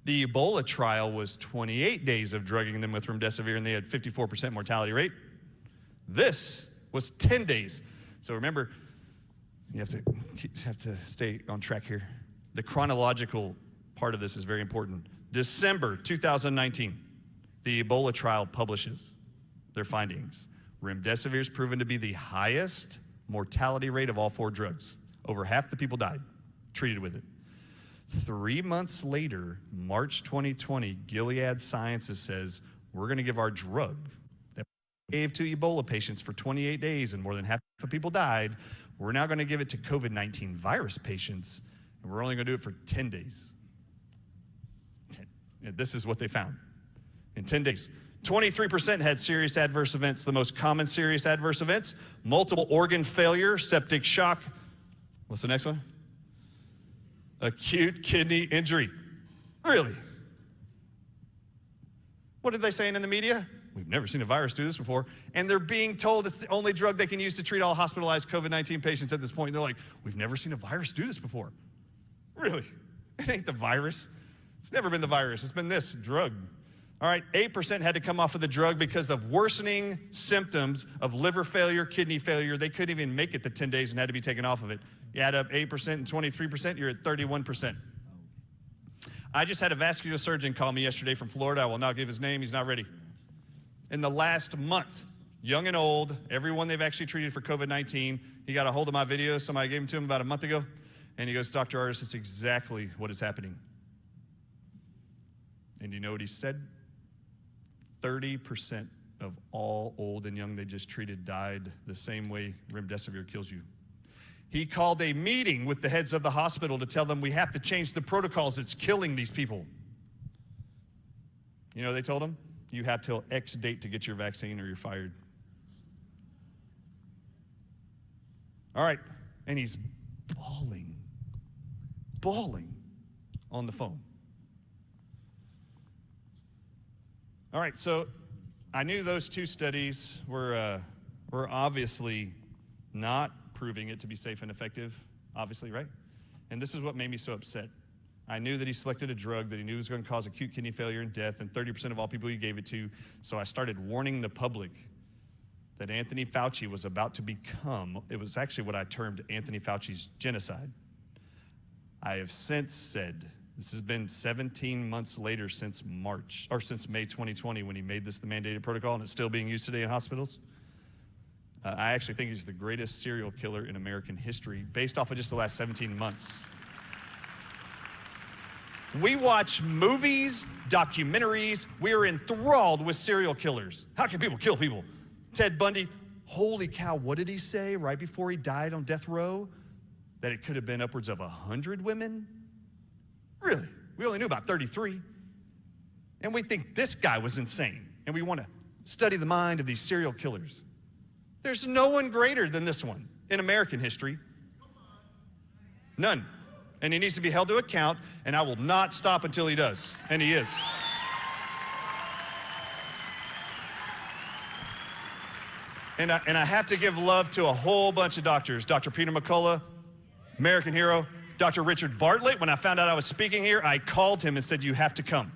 The Ebola trial was 28 days of drugging them with remdesivir, and they had 54% mortality rate. This was 10 days. So remember, you have to stay on track here. The chronological part of this is very important. December 2019, the Ebola trial publishes their findings. Remdesivir is proven to be the highest mortality rate of all 4 drugs. Over half the people died treated with it. 3 months later, March 2020, Gilead Sciences says, we're going to give our drug that we gave to Ebola patients for 28 days and more than half the people died. We're now going to give it to COVID-19 virus patients, and we're only going to do it for 10 days. And this is what they found in 10 days. 23% had serious adverse events. The most common serious adverse events: multiple organ failure, septic shock. What's the next one? Acute kidney injury. Really? What are they saying in the media? we've never seen a virus do this before. And they're being told it's the only drug they can use to treat all hospitalized COVID-19 patients at this point. And they're like, we've never seen a virus do this before. Really? It ain't the virus. It's never been the virus. It's been this drug. All right, 8% had to come off of the drug because of worsening symptoms of liver failure, kidney failure. They couldn't even make it the 10 days and had to be taken off of it. You add up 8% and 23%, you're at 31%. I just had a vascular surgeon call me yesterday from Florida. I will not give his name. He's not ready. In the last month, young and old, everyone they've actually treated for COVID-19, he got a hold of my video. Somebody gave them to him about a month ago. And he goes, Dr. Artis, it's exactly what is happening. And you know what he said? 30% of all old and young they just treated died the same way remdesivir kills you. He called a meeting with the heads of the hospital to tell them we have to change the protocols. It's killing these people. You know what they told him? You have till X date to get your vaccine or you're fired. All right, and he's bawling on the phone. All right, so I knew those two studies were obviously not proving it to be safe and effective, obviously, right? And this is what made me so upset. I knew that he selected a drug that he knew was going to cause acute kidney failure and death, and 30% of all people he gave it to. So I started warning the public that Anthony Fauci was about to become, it was actually what I termed Anthony Fauci's genocide. I have since said, this has been 17 months later since May 2020 when he made this the mandated protocol, and it's still being used today in hospitals. I actually think he's the greatest serial killer in American history based off of just the last 17 months. We watch movies, documentaries. We are enthralled with serial killers. How can people kill people? Ted Bundy, holy cow, what did he say right before he died on death row? That it could have been upwards of 100 women? Really? We only knew about 33. And we think this guy was insane. And we want to study the mind of these serial killers. There's no one greater than this one in American history. None. And he needs to be held to account, and I will not stop until he does. And he is. And I have to give love to a whole bunch of doctors. Dr. Peter McCullough, American hero. Dr. Richard Bartlett, when I found out I was speaking here, I called him and said, you have to come.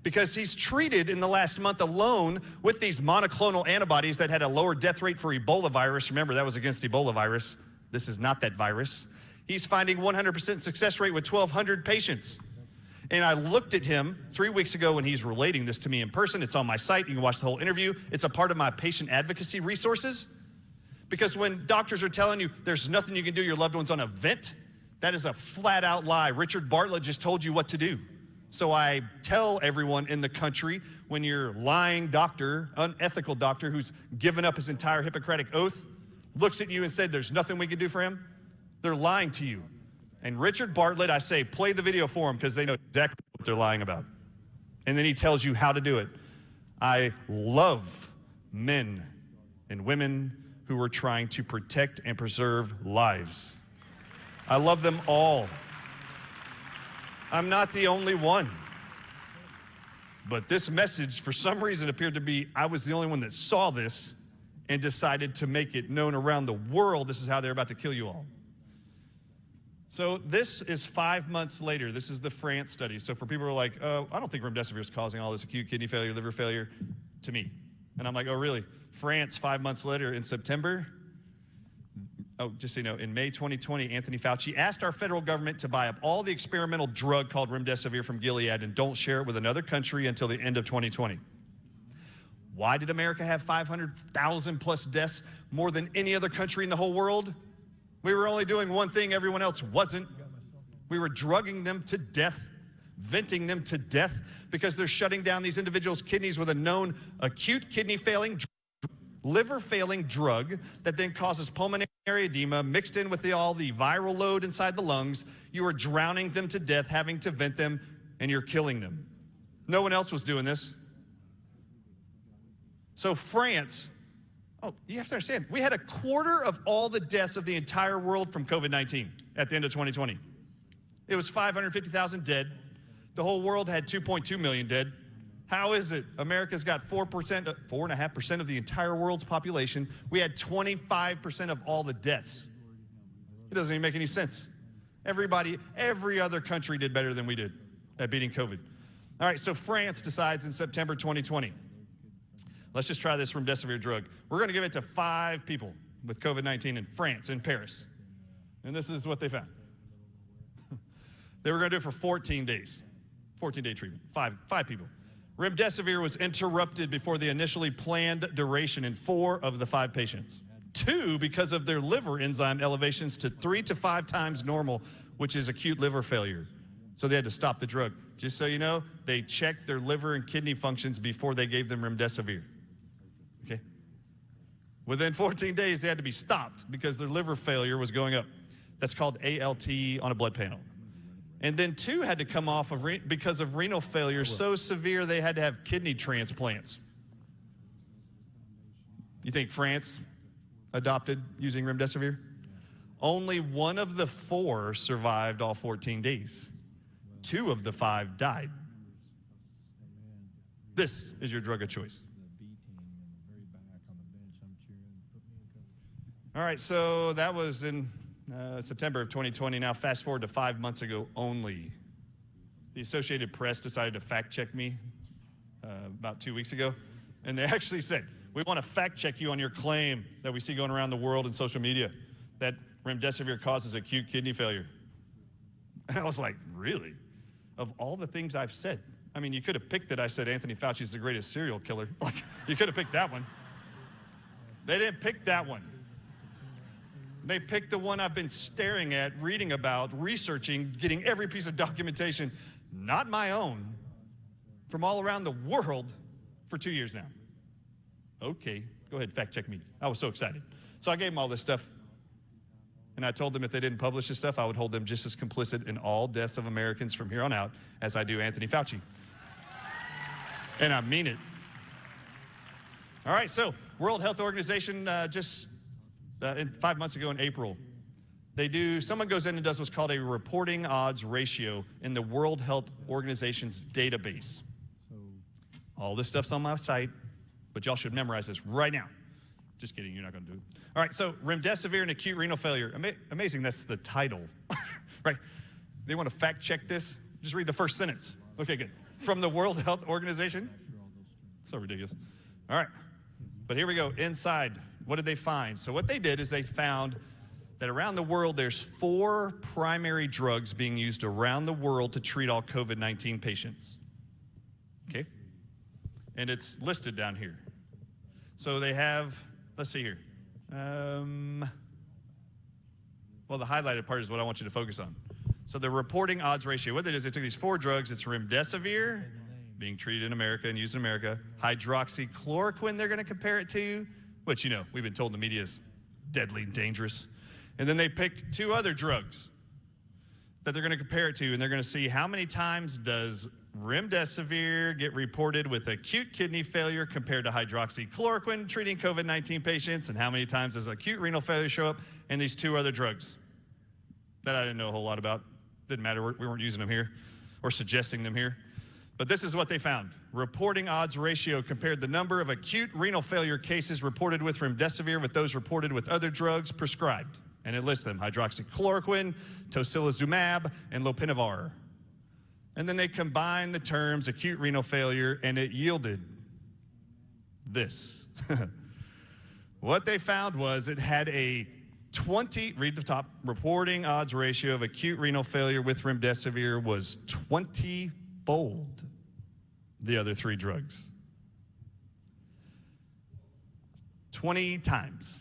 Because he's treated in the last month alone with these monoclonal antibodies that had a lower death rate for Ebola virus. Remember, that was against Ebola virus. This is not that virus. He's finding 100% success rate with 1,200 patients. And I looked at him 3 weeks ago when he's relating this to me in person. It's on my site. You can watch the whole interview. It's a part of my patient advocacy resources. Because when doctors are telling you there's nothing you can do, your loved one's on a vent, that is a flat out lie. Richard Bartlett just told you what to do. So I tell everyone in the country, when your lying doctor, unethical doctor who's given up his entire Hippocratic oath, looks at you and said there's nothing we can do for him, they're lying to you. And Richard Bartlett, I say, play the video for him because they know exactly what they're lying about. And then he tells you how to do it. I love men and women who are trying to protect and preserve lives. I love them all. I'm not the only one. But this message, for some reason, appeared to be, I was the only one that saw this and decided to make it known around the world. This is how they're about to kill you all. So this is 5 months later. This is the France study. So for people who are like, oh, I don't think remdesivir is causing all this acute kidney failure, liver failure, to me. And I'm like, oh, really? France, 5 months later in September? Oh, just so you know, in May 2020, Anthony Fauci asked our federal government to buy up all the experimental drug called remdesivir from Gilead and don't share it with another country until the end of 2020. Why did America have 500,000 plus deaths, more than any other country in the whole world? We were only doing one thing everyone else wasn't. We were drugging them to death, venting them to death, because they're shutting down these individuals' kidneys with a known acute kidney failing, liver failing drug that then causes pulmonary edema mixed in with all the viral load inside the lungs. You are drowning them to death, having to vent them, and you're killing them. No one else was doing this. So France, oh, you have to understand, we had a quarter of all the deaths of the entire world from COVID-19 at the end of 2020. It was 550,000 dead. The whole world had 2.2 million dead. How is it? America's got 4.5% of the entire world's population. We had 25% of all the deaths. It doesn't even make any sense. Every other country did better than we did at beating COVID. All right, so France decides in September 2020, let's just try this remdesivir drug. We're going to give it to 5 people with COVID-19 in France, in Paris. And this is what they found. They were going to do it for 14 days. 14-day treatment, 5 people. Remdesivir was interrupted before the initially planned duration in 4 of the 5 patients. 2 because of their liver enzyme elevations to 3 to 5 times normal, which is acute liver failure. So they had to stop the drug. Just so you know, they checked their liver and kidney functions before they gave them remdesivir. Okay? Within 14 days, they had to be stopped because their liver failure was going up. That's called ALT on a blood panel. And then 2 had to come off because of renal failure so severe they had to have kidney transplants. You think France adopted using remdesivir? Only 1 of the 4 survived all 14 days. 2 of the 5 died. This is your drug of choice. All right, so that was in September of 2020. Now fast forward to 5 months ago only. The Associated Press decided to fact check me about 2 weeks ago. And they actually said, we want to fact check you on your claim that we see going around the world in social media that remdesivir causes acute kidney failure. And I was like, really? Of all the things I've said, I mean, you could have picked that I said Anthony Fauci is the greatest serial killer. Like, you could have picked that one. They didn't pick that one. They picked the one I've been staring at, reading about, researching, getting every piece of documentation, not my own, from all around the world for 2 years now. Okay, go ahead, fact check me. I was so excited. So I gave them all this stuff. And I told them if they didn't publish this stuff, I would hold them just as complicit in all deaths of Americans from here on out as I do Anthony Fauci. And I mean it. All right, so World Health Organization 5 months ago in April, someone goes in and does what's called a reporting odds ratio in the World Health Organization's database. All this stuff's on my site, but y'all should memorize this right now. Just kidding, you're not gonna do it. All right, so remdesivir and acute renal failure. Amazing, that's the title, right? They want to fact check this? Just read the first sentence. Okay, good. From the World Health Organization? So ridiculous. All right, but here we go, inside. What did they find? So what they did is they found that around the world, there's 4 primary drugs being used around the world to treat all COVID-19 patients. Okay? And it's listed down here. So they have, let's see here. Well, the highlighted part is what I want you to focus on. So the reporting odds ratio, what they did is they took these 4 drugs. It's remdesivir, being treated in America and used in America. Hydroxychloroquine, they're going to compare it to, which, you know, we've been told in the media is deadly and dangerous. And then they pick 2 other drugs that they're going to compare it to, and they're going to see how many times does remdesivir get reported with acute kidney failure compared to hydroxychloroquine treating COVID-19 patients, and how many times does acute renal failure show up in these 2 other drugs that I didn't know a whole lot about. Didn't matter, we weren't using them here or suggesting them here. But this is what they found. Reporting odds ratio compared the number of acute renal failure cases reported with remdesivir with those reported with other drugs prescribed. And it lists them: hydroxychloroquine, tocilizumab, and lopinavir. And then they combined the terms acute renal failure, and it yielded this. What they found was it had a read the top, reporting odds ratio of acute renal failure with remdesivir was 20-fold the other 3 drugs. 20 times.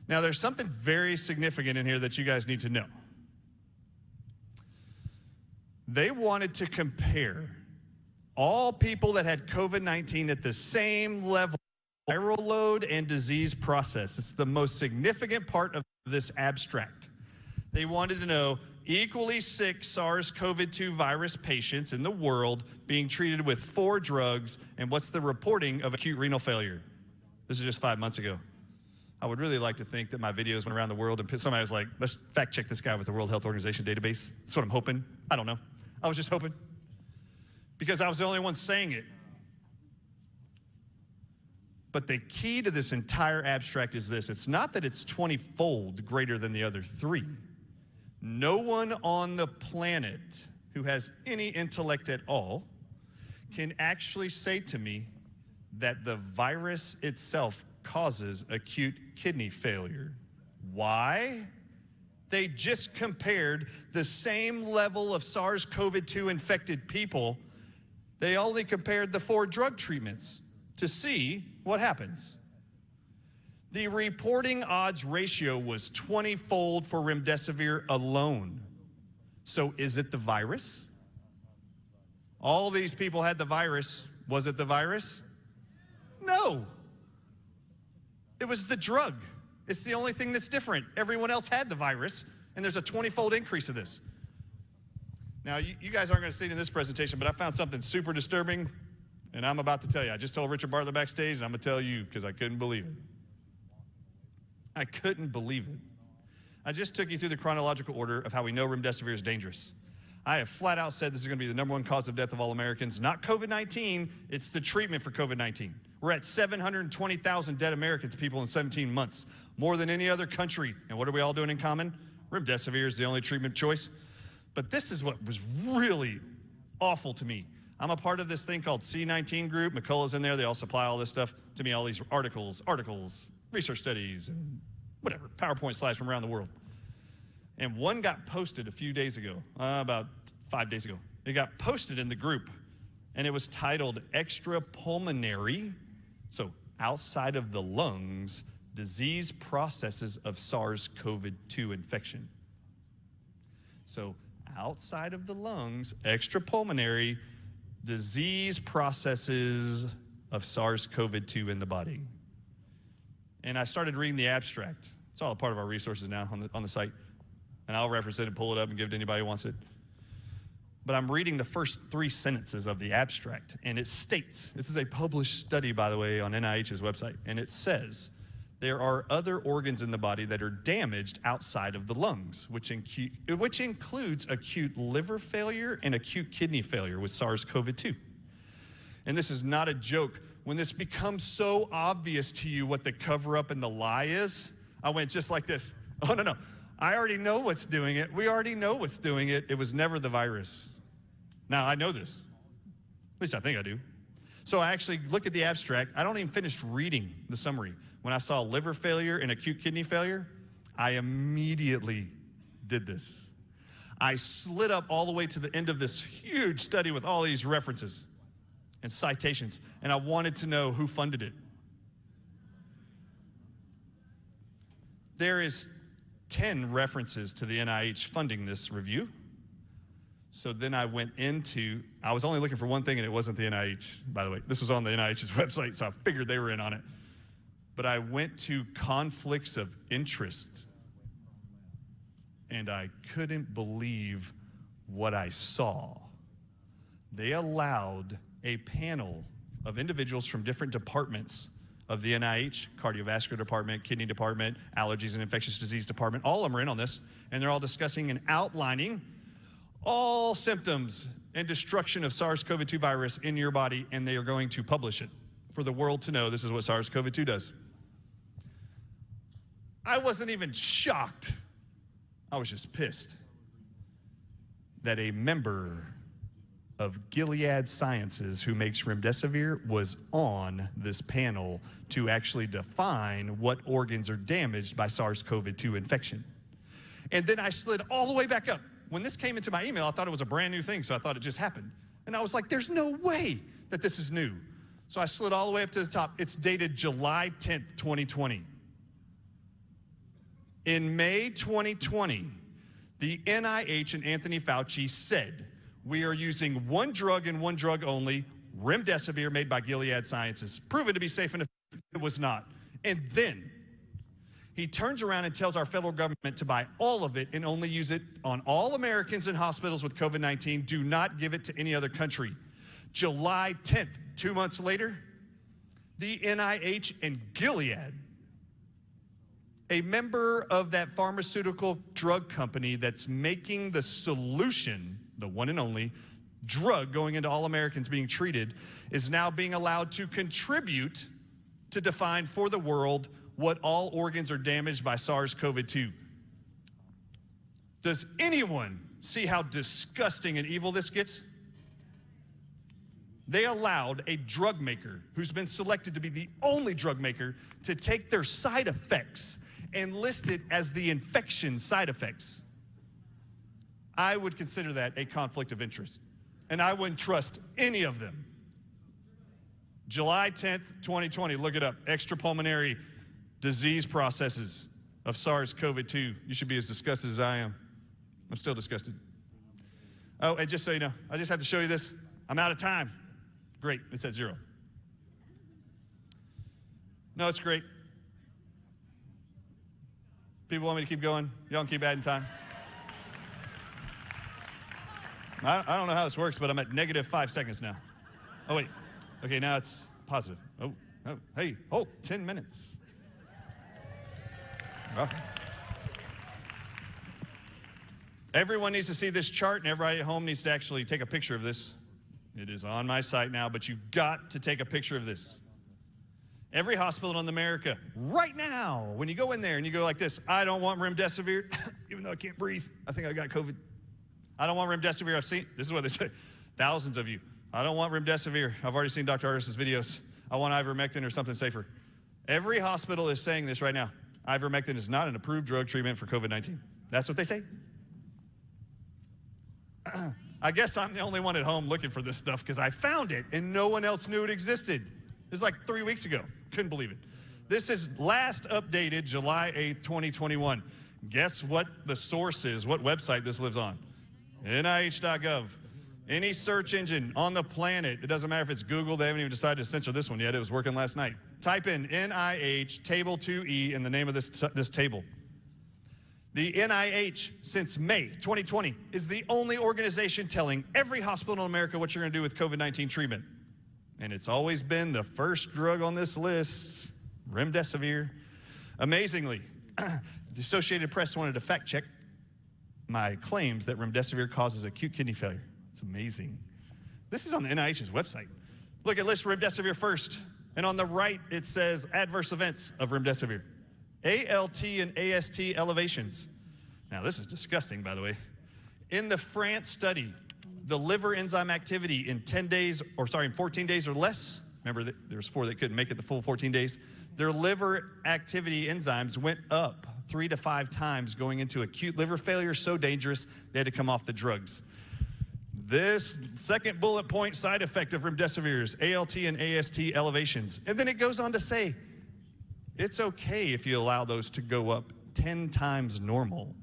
Now, there's something very significant in here that you guys need to know. They wanted to compare all people that had COVID-19 at the same level of viral load and disease process. It's the most significant part of this abstract. They wanted to know equally sick SARS-CoV-2 virus patients in the world being treated with 4 drugs, and what's the reporting of acute renal failure. This is just 5 months ago. I would really like to think that my videos went around the world and somebody was like, let's fact check this guy with the World Health Organization database. That's what I'm hoping. I don't know. I was just hoping. because I was the only one saying it. But the key to this entire abstract is this. It's not that it's 20-fold greater than the other three. No one on the planet who has any intellect at all can actually say to me that the virus itself causes acute kidney failure. Why? They just compared the same level of SARS-CoV-2 infected people. They only compared the 4 drug treatments to see what happens. The reporting odds ratio was 20-fold for remdesivir alone. So is it the virus? All these people had the virus. Was it the virus? No. It was the drug. It's the only thing that's different. Everyone else had the virus, and there's a 20-fold increase of this. Now, you guys aren't going to see it in this presentation, but I found something super disturbing, and I'm about to tell you. I just told Richard Bartlett backstage, and I'm going to tell you because I couldn't believe it. I couldn't believe it. I just took you through the chronological order of how we know remdesivir is dangerous. I have flat out said this is going to be the #1 cause of death of all Americans. Not COVID-19, it's the treatment for COVID-19. We're at 720,000 dead Americans, people, in 17 months. More than any other country. And what are we all doing in common? Remdesivir is the only treatment choice. But this is what was really awful to me. I'm a part of this thing called C19 group. McCullough's in there. They all supply all this stuff to me, all these articles, research studies, and whatever, PowerPoint slides from around the world. And one got posted a few days ago, about 5 days ago. It got posted in the group, and it was titled Extrapulmonary, so outside of the lungs, disease processes of SARS-CoV-2 infection. So outside of the lungs, extrapulmonary, disease processes of SARS-CoV-2 in the body. And I started reading the abstract. It's all a part of our resources now on the site. And I'll reference it and pull it up and give it to anybody who wants it. But I'm reading the first 3 sentences of the abstract, and it states, this is a published study, by the way, on NIH's website, and it says, there are other organs in the body that are damaged outside of the lungs, which includes acute liver failure and acute kidney failure with SARS-CoV-2. And this is not a joke. When this becomes so obvious to you what the cover-up and the lie is, I went just like this. Oh, no. I already know what's doing it. We already know what's doing it. It was never the virus. Now, I know this. At least I think I do. So I actually look at the abstract. I don't even finish reading the summary. When I saw liver failure and acute kidney failure, I immediately did this. I slid up all the way to the end of this huge study with all these references and citations, and I wanted to know who funded it. There is 10 references to the NIH funding this review. So then I went into, I was only looking for one thing, and it wasn't the NIH, by the way. This was on the NIH's website, so I figured they were in on it. But I went to conflicts of interest, and I couldn't believe what I saw. They allowed a panel of individuals from different departments of the NIH, cardiovascular department, kidney department, allergies and infectious disease department. All of them are in on this, and they're all discussing and outlining all symptoms and destruction of SARS-CoV-2 virus in your body, and they are going to publish it for the world to know this is what SARS-CoV-2 does. I wasn't even shocked. I was just pissed that a member of Gilead Sciences, who makes remdesivir, was on this panel to actually define what organs are damaged by SARS-CoV-2 infection. And then I slid all the way back up. When this came into my email, I thought it was a brand new thing, so I thought it just happened. And I was like, there's no way that this is new. So I slid all the way up to the top. It's dated July 10th, 2020. In May 2020, the NIH and Anthony Fauci said, we are using one drug and one drug only, remdesivir, made by Gilead Sciences, proven to be safe and effective. It was not. And then he turns around and tells our federal government to buy all of it and only use it on all Americans in hospitals with COVID-19. Do not give it to any other country. July 10th, 2 months later, the NIH and Gilead, a member of that pharmaceutical drug company that's making the solution, the one and only, drug going into all Americans being treated is now being allowed to contribute to define for the world what all organs are damaged by SARS-CoV-2. Does anyone see how disgusting and evil this gets? They allowed a drug maker who's been selected to be the only drug maker to take their side effects and list it as the infection side effects. I would consider that a conflict of interest, and I wouldn't trust any of them. July 10th, 2020, look it up. Extrapulmonary disease processes of SARS-CoV-2. You should be as disgusted as I am. I'm still disgusted. Oh, and just so you know, I just have to show you this. I'm out of time. Great, it's at 0. No, it's great. People want me to keep going? Y'all can keep adding time. I don't know how this works, but I'm at -5 seconds now. Oh, wait. Okay, now it's positive. Oh, hey, 10 minutes. Oh. Everyone needs to see this chart, and everybody at home needs to actually take a picture of this. It is on my site now, but you've got to take a picture of this. Every hospital in America, right now, when you go in there and you go like this, I don't want remdesivir, even though I can't breathe. I think I got COVID. I don't want remdesivir. I've seen, this is what they say, thousands of you. I don't want remdesivir. I've already seen Dr. Artis' videos. I want ivermectin or something safer. Every hospital is saying this right now. Ivermectin is not an approved drug treatment for COVID-19. That's what they say. I guess I'm the only one at home looking for this stuff because I found it and no one else knew it existed. This is like 3 weeks ago. Couldn't believe it. This is last updated July 8th, 2021. Guess what the source is, what website this lives on? NIH.gov. Any search engine on the planet, it doesn't matter if it's Google, they haven't even decided to censor this one yet, it was working last night. Type in NIH table 2E in the name of this table. The NIH, since May 2020, is the only organization telling every hospital in America what you're gonna do with COVID-19 treatment. And it's always been the first drug on this list, remdesivir. Amazingly, the Associated Press wanted to fact check my claims that remdesivir causes acute kidney failure. It's amazing. This is on the NIH's website. Look, it lists remdesivir first, and on the right it says adverse events of remdesivir. ALT and AST elevations. Now this is disgusting, by the way. In the France study, the liver enzyme activity in 14 days or less, remember there's 4 that couldn't make it the full 14 days, their liver activity enzymes went up 3 to 5 times going into acute liver failure, so dangerous they had to come off the drugs. This second bullet point side effect of remdesivir is ALT and AST elevations. And then it goes on to say, it's okay if you allow those to go up 10 times normal.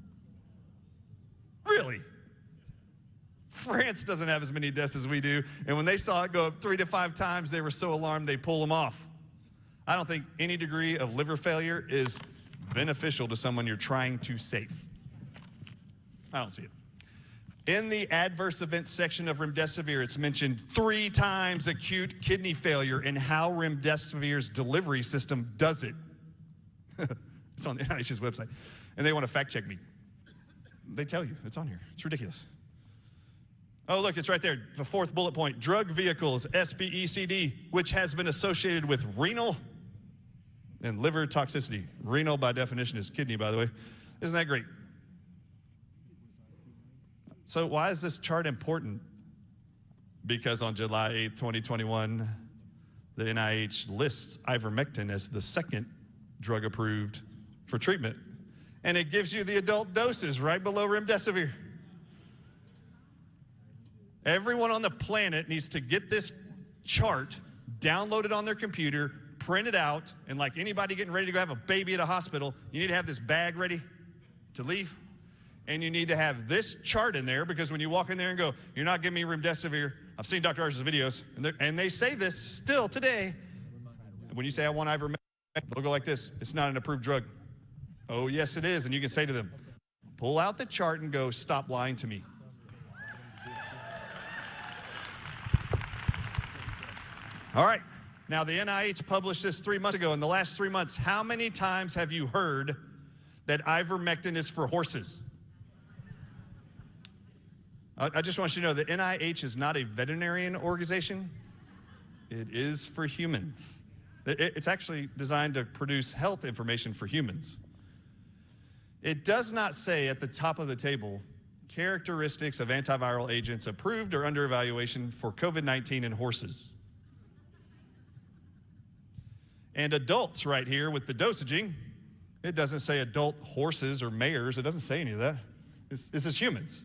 Really? France doesn't have as many deaths as we do, and when they saw it go up 3 to 5 times, they were so alarmed they pulled them off. I don't think any degree of liver failure is beneficial to someone you're trying to save. I don't see it. In the adverse events section of remdesivir, it's mentioned 3 times acute kidney failure and how remdesivir's delivery system does it. It's on the NIH's website. And they want to fact check me. They tell you, it's on here. It's ridiculous. Oh, look, it's right there. The 4th bullet point, drug vehicles, SBECD, which has been associated with renal and liver toxicity. Renal, by definition, is kidney, by the way. Isn't that great? So why is this chart important? Because on July 8th, 2021, the NIH lists ivermectin as the 2nd drug approved for treatment. And it gives you the adult doses right below remdesivir. Everyone on the planet needs to get this chart, download it on their computer, print it out, and like anybody getting ready to go have a baby at a hospital, you need to have this bag ready to leave. And you need to have this chart in there because when you walk in there and go, you're not giving me remdesivir. I've seen Dr. Artis' videos, and they say this still today. When you say, I want ivermectin, they'll go like this. It's not an approved drug. Oh, yes, it is. And you can say to them, pull out the chart and go, stop lying to me. All right. Now, the NIH published this 3 months ago. In the last 3 months, how many times have you heard that ivermectin is for horses? I just want you to know that NIH is not a veterinarian organization. It is for humans. It's actually designed to produce health information for humans. It does not say at the top of the table, characteristics of antiviral agents approved or under evaluation for COVID-19 in horses. And adults right here with the dosaging, it doesn't say adult horses or mares. It doesn't say any of that. This is humans.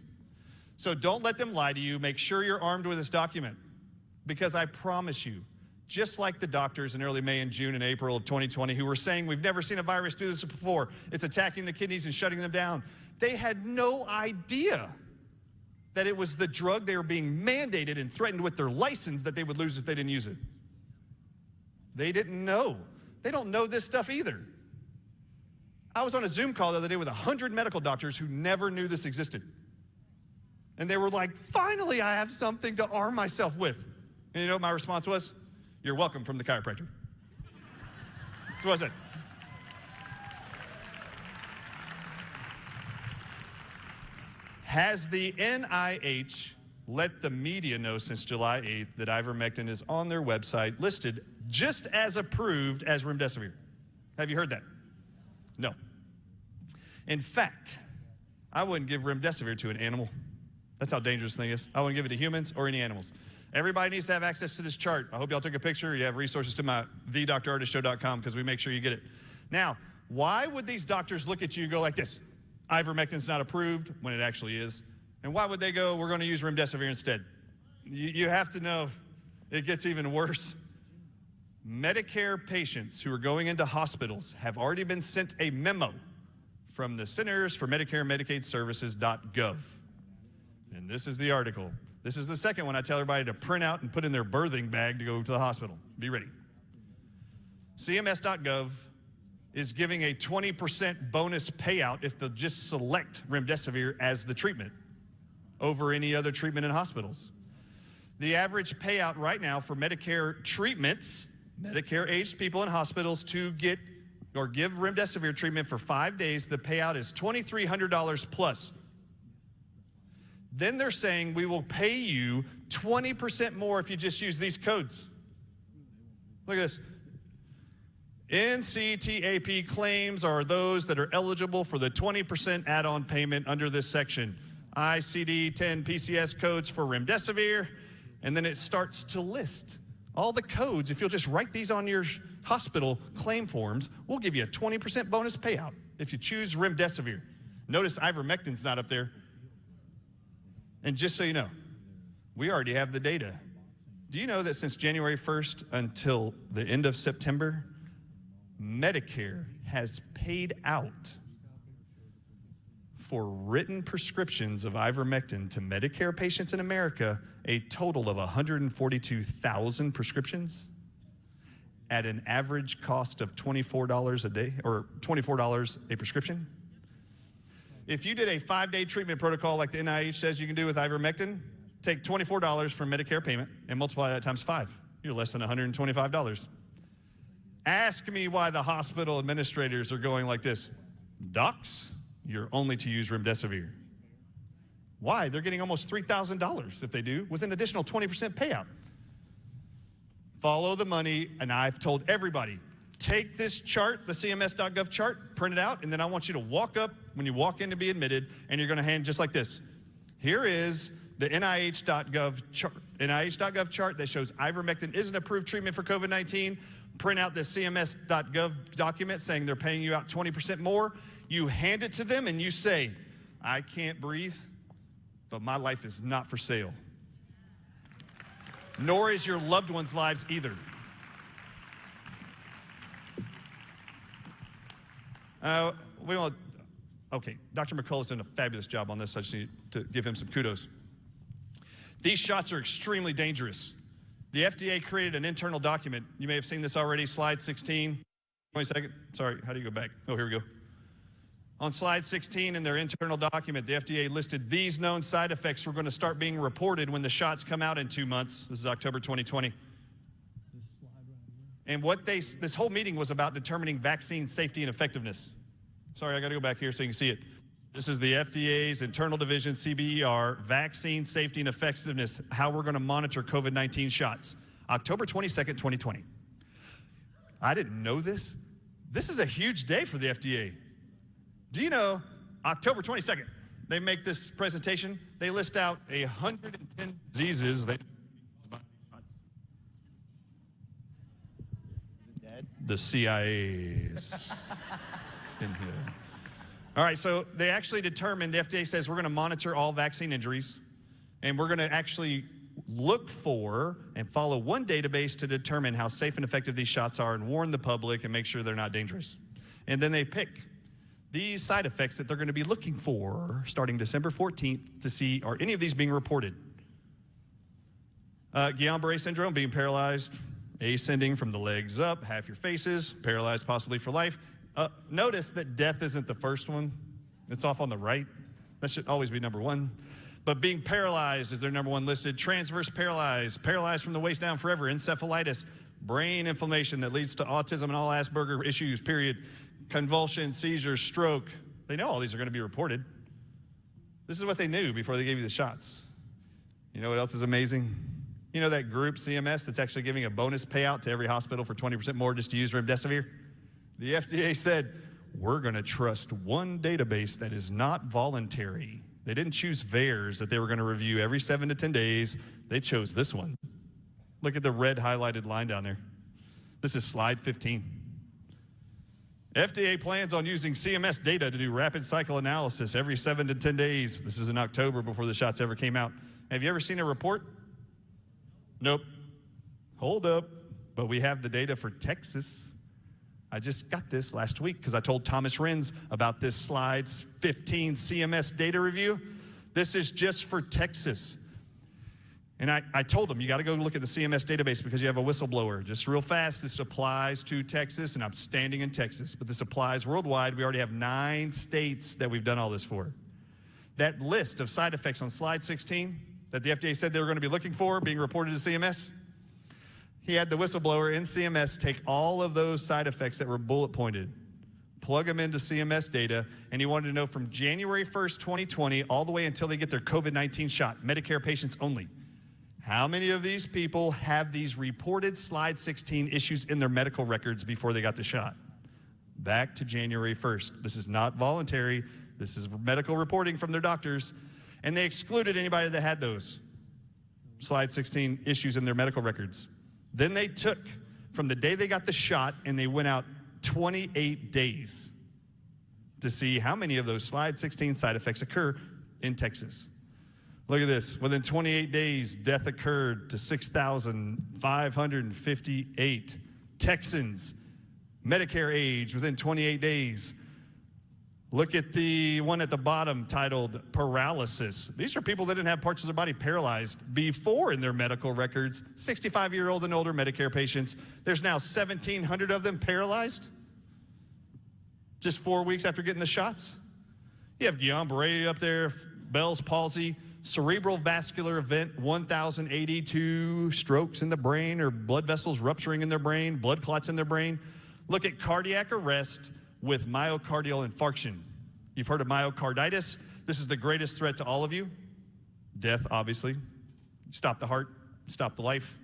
So don't let them lie to you. Make sure you're armed with this document, because I promise you, just like the doctors in early May and June and April of 2020 who were saying, we've never seen a virus do this before, it's attacking the kidneys and shutting them down, they had no idea that it was the drug they were being mandated and threatened with their license that they would lose if they didn't use it. They didn't know. They don't know this stuff either. I was on a Zoom call the other day with 100 medical doctors who never knew this existed. And they were like, finally, I have something to arm myself with. And you know what my response was? You're welcome from the chiropractor. What was it? Has the NIH let the media know since July 8th that ivermectin is on their website listed just as approved as remdesivir? Have you heard that? No. In fact, I wouldn't give remdesivir to an animal. That's how dangerous this thing is. I wouldn't give it to humans or any animals. Everybody needs to have access to this chart. I hope y'all took a picture. You have resources to my thedrartisshow.com because we make sure you get it. Now, why would these doctors look at you and go like this? Ivermectin's not approved when it actually is. And why would they go, we're going to use remdesivir instead? You have to know it gets even worse. Medicare patients who are going into hospitals have already been sent a memo from the Centers for Medicare and Medicaid Services.gov. And this is the article. This is the second one I tell everybody to print out and put in their birthing bag to go to the hospital. Be ready. CMS.gov is giving a 20% bonus payout if they'll just select remdesivir as the treatment over any other treatment in hospitals. The average payout right now for Medicare treatments, Medicare-aged people in hospitals to get or give remdesivir treatment for 5 days, the payout is $2,300 plus. Then they're saying we will pay you 20% more if you just use these codes. Look at this. NCTAP claims are those that are eligible for the 20% add-on payment under this section. ICD-10 PCS codes for remdesivir, and then it starts to list all the codes. If you'll just write these on your hospital claim forms, we'll give you a 20% bonus payout if you choose remdesivir. Notice ivermectin's not up there. And just so you know, we already have the data. Do you know that since January 1st until the end of September, Medicare has paid out for written prescriptions of ivermectin to Medicare patients in America a total of 142,000 prescriptions at an average cost of $24 a day, or $24 a prescription? If you did a 5-day treatment protocol like the NIH says you can do with ivermectin, take $24 from Medicare payment and multiply that times 5. You're less than $125. Ask me why the hospital administrators are going like this. Docs, you're only to use remdesivir. Why? They're getting almost $3,000 if they do, with an additional 20% payout. Follow the money, and I've told everybody, take this chart, the CMS.gov chart, print it out, and then I want you to walk up when you walk in to be admitted, and you're going to hand just like this. Here is the NIH.gov chart that shows ivermectin is an approved treatment for COVID-19. Print out this CMS.gov document saying they're paying you out 20% more. You hand it to them and you say, I can't breathe, but my life is not for sale. Nor is your loved ones' lives either. Okay, Dr. McCullough's done a fabulous job on this. I just need to give him some kudos. These shots are extremely dangerous. The FDA created an internal document. You may have seen this already, slide 16. Wait a second. Sorry, how do you go back? Oh, here we go. On slide 16 in their internal document, the FDA listed these known side effects were going to start being reported when the shots come out in 2 months. This is October 2020. And this whole meeting was about determining vaccine safety and effectiveness. Sorry, I got to go back here so you can see it. This is the FDA's internal division, CBER, vaccine safety and effectiveness, how we're going to monitor COVID-19 shots. October 22nd, 2020. I didn't know this. This is a huge day for the FDA. Do you know, October 22nd, they make this presentation. They list out 110 diseases. The CIA is in here. All right, so they actually determined, the FDA says we're going to monitor all vaccine injuries, and we're going to actually look for and follow one database to determine how safe and effective these shots are and warn the public and make sure they're not dangerous. And then they pick these side effects that they're going to be looking for starting December 14th to see, are any of these being reported? Guillain-Barré syndrome, being paralyzed, ascending from the legs up, half your faces, paralyzed possibly for life. Notice that death isn't the first one. It's off on the right. That should always be number one. But being paralyzed is their number one listed. Transverse paralyzed, paralyzed from the waist down forever. Encephalitis, brain inflammation that leads to autism and all Asperger issues, period. Convulsion, seizures, stroke. They know all these are going to be reported. This is what they knew before they gave you the shots. You know what else is amazing? You know that group, CMS, that's actually giving a bonus payout to every hospital for 20% more just to use remdesivir? The FDA said, we're going to trust one database that is not voluntary. They didn't choose VAERS that they were going to review every 7 to 10 days. They chose this one. Look at the red highlighted line down there. This is slide 15. FDA plans on using CMS data to do rapid cycle analysis every 7 to 10 days. This is in October before the shots ever came out. Have you ever seen a report? Nope. Hold up. But we have the data for Texas. I just got this last week because I told Thomas Renz about this slides 15 CMS data review. This is just for Texas. And I told him, you got to go look at the CMS database because you have a whistleblower. Just real fast, this applies to Texas, and I'm standing in Texas, but this applies worldwide. We already have 9 states that we've done all this for. That list of side effects on slide 16 that the FDA said they were going to be looking for being reported to CMS, he had the whistleblower in CMS take all of those side effects that were bullet pointed, plug them into CMS data, and he wanted to know from January 1st, 2020, all the way until they get their COVID-19 shot, Medicare patients only. How many of these people have these reported slide 16 issues in their medical records before they got the shot? Back to January 1st. This is not voluntary. This is medical reporting from their doctors. And they excluded anybody that had those slide 16 issues in their medical records. Then they took from the day they got the shot and they went out 28 days to see how many of those slide 16 side effects occur in Texas. Look at this. Within 28 days, death occurred to 6,558 Texans, Medicare age, within 28 days. Look at the one at the bottom titled paralysis. These are people that didn't have parts of their body paralyzed before in their medical records. 65-year-old and older Medicare patients. There's now 1,700 of them paralyzed just 4 weeks after getting the shots. You have Guillain-Barré up there, Bell's palsy, cerebral vascular event, 1,082 strokes in the brain or blood vessels rupturing in their brain, blood clots in their brain. Look at cardiac arrest with myocardial infarction. You've heard of myocarditis. This is the greatest threat to all of you. Death, obviously. Stop the heart, stop the life.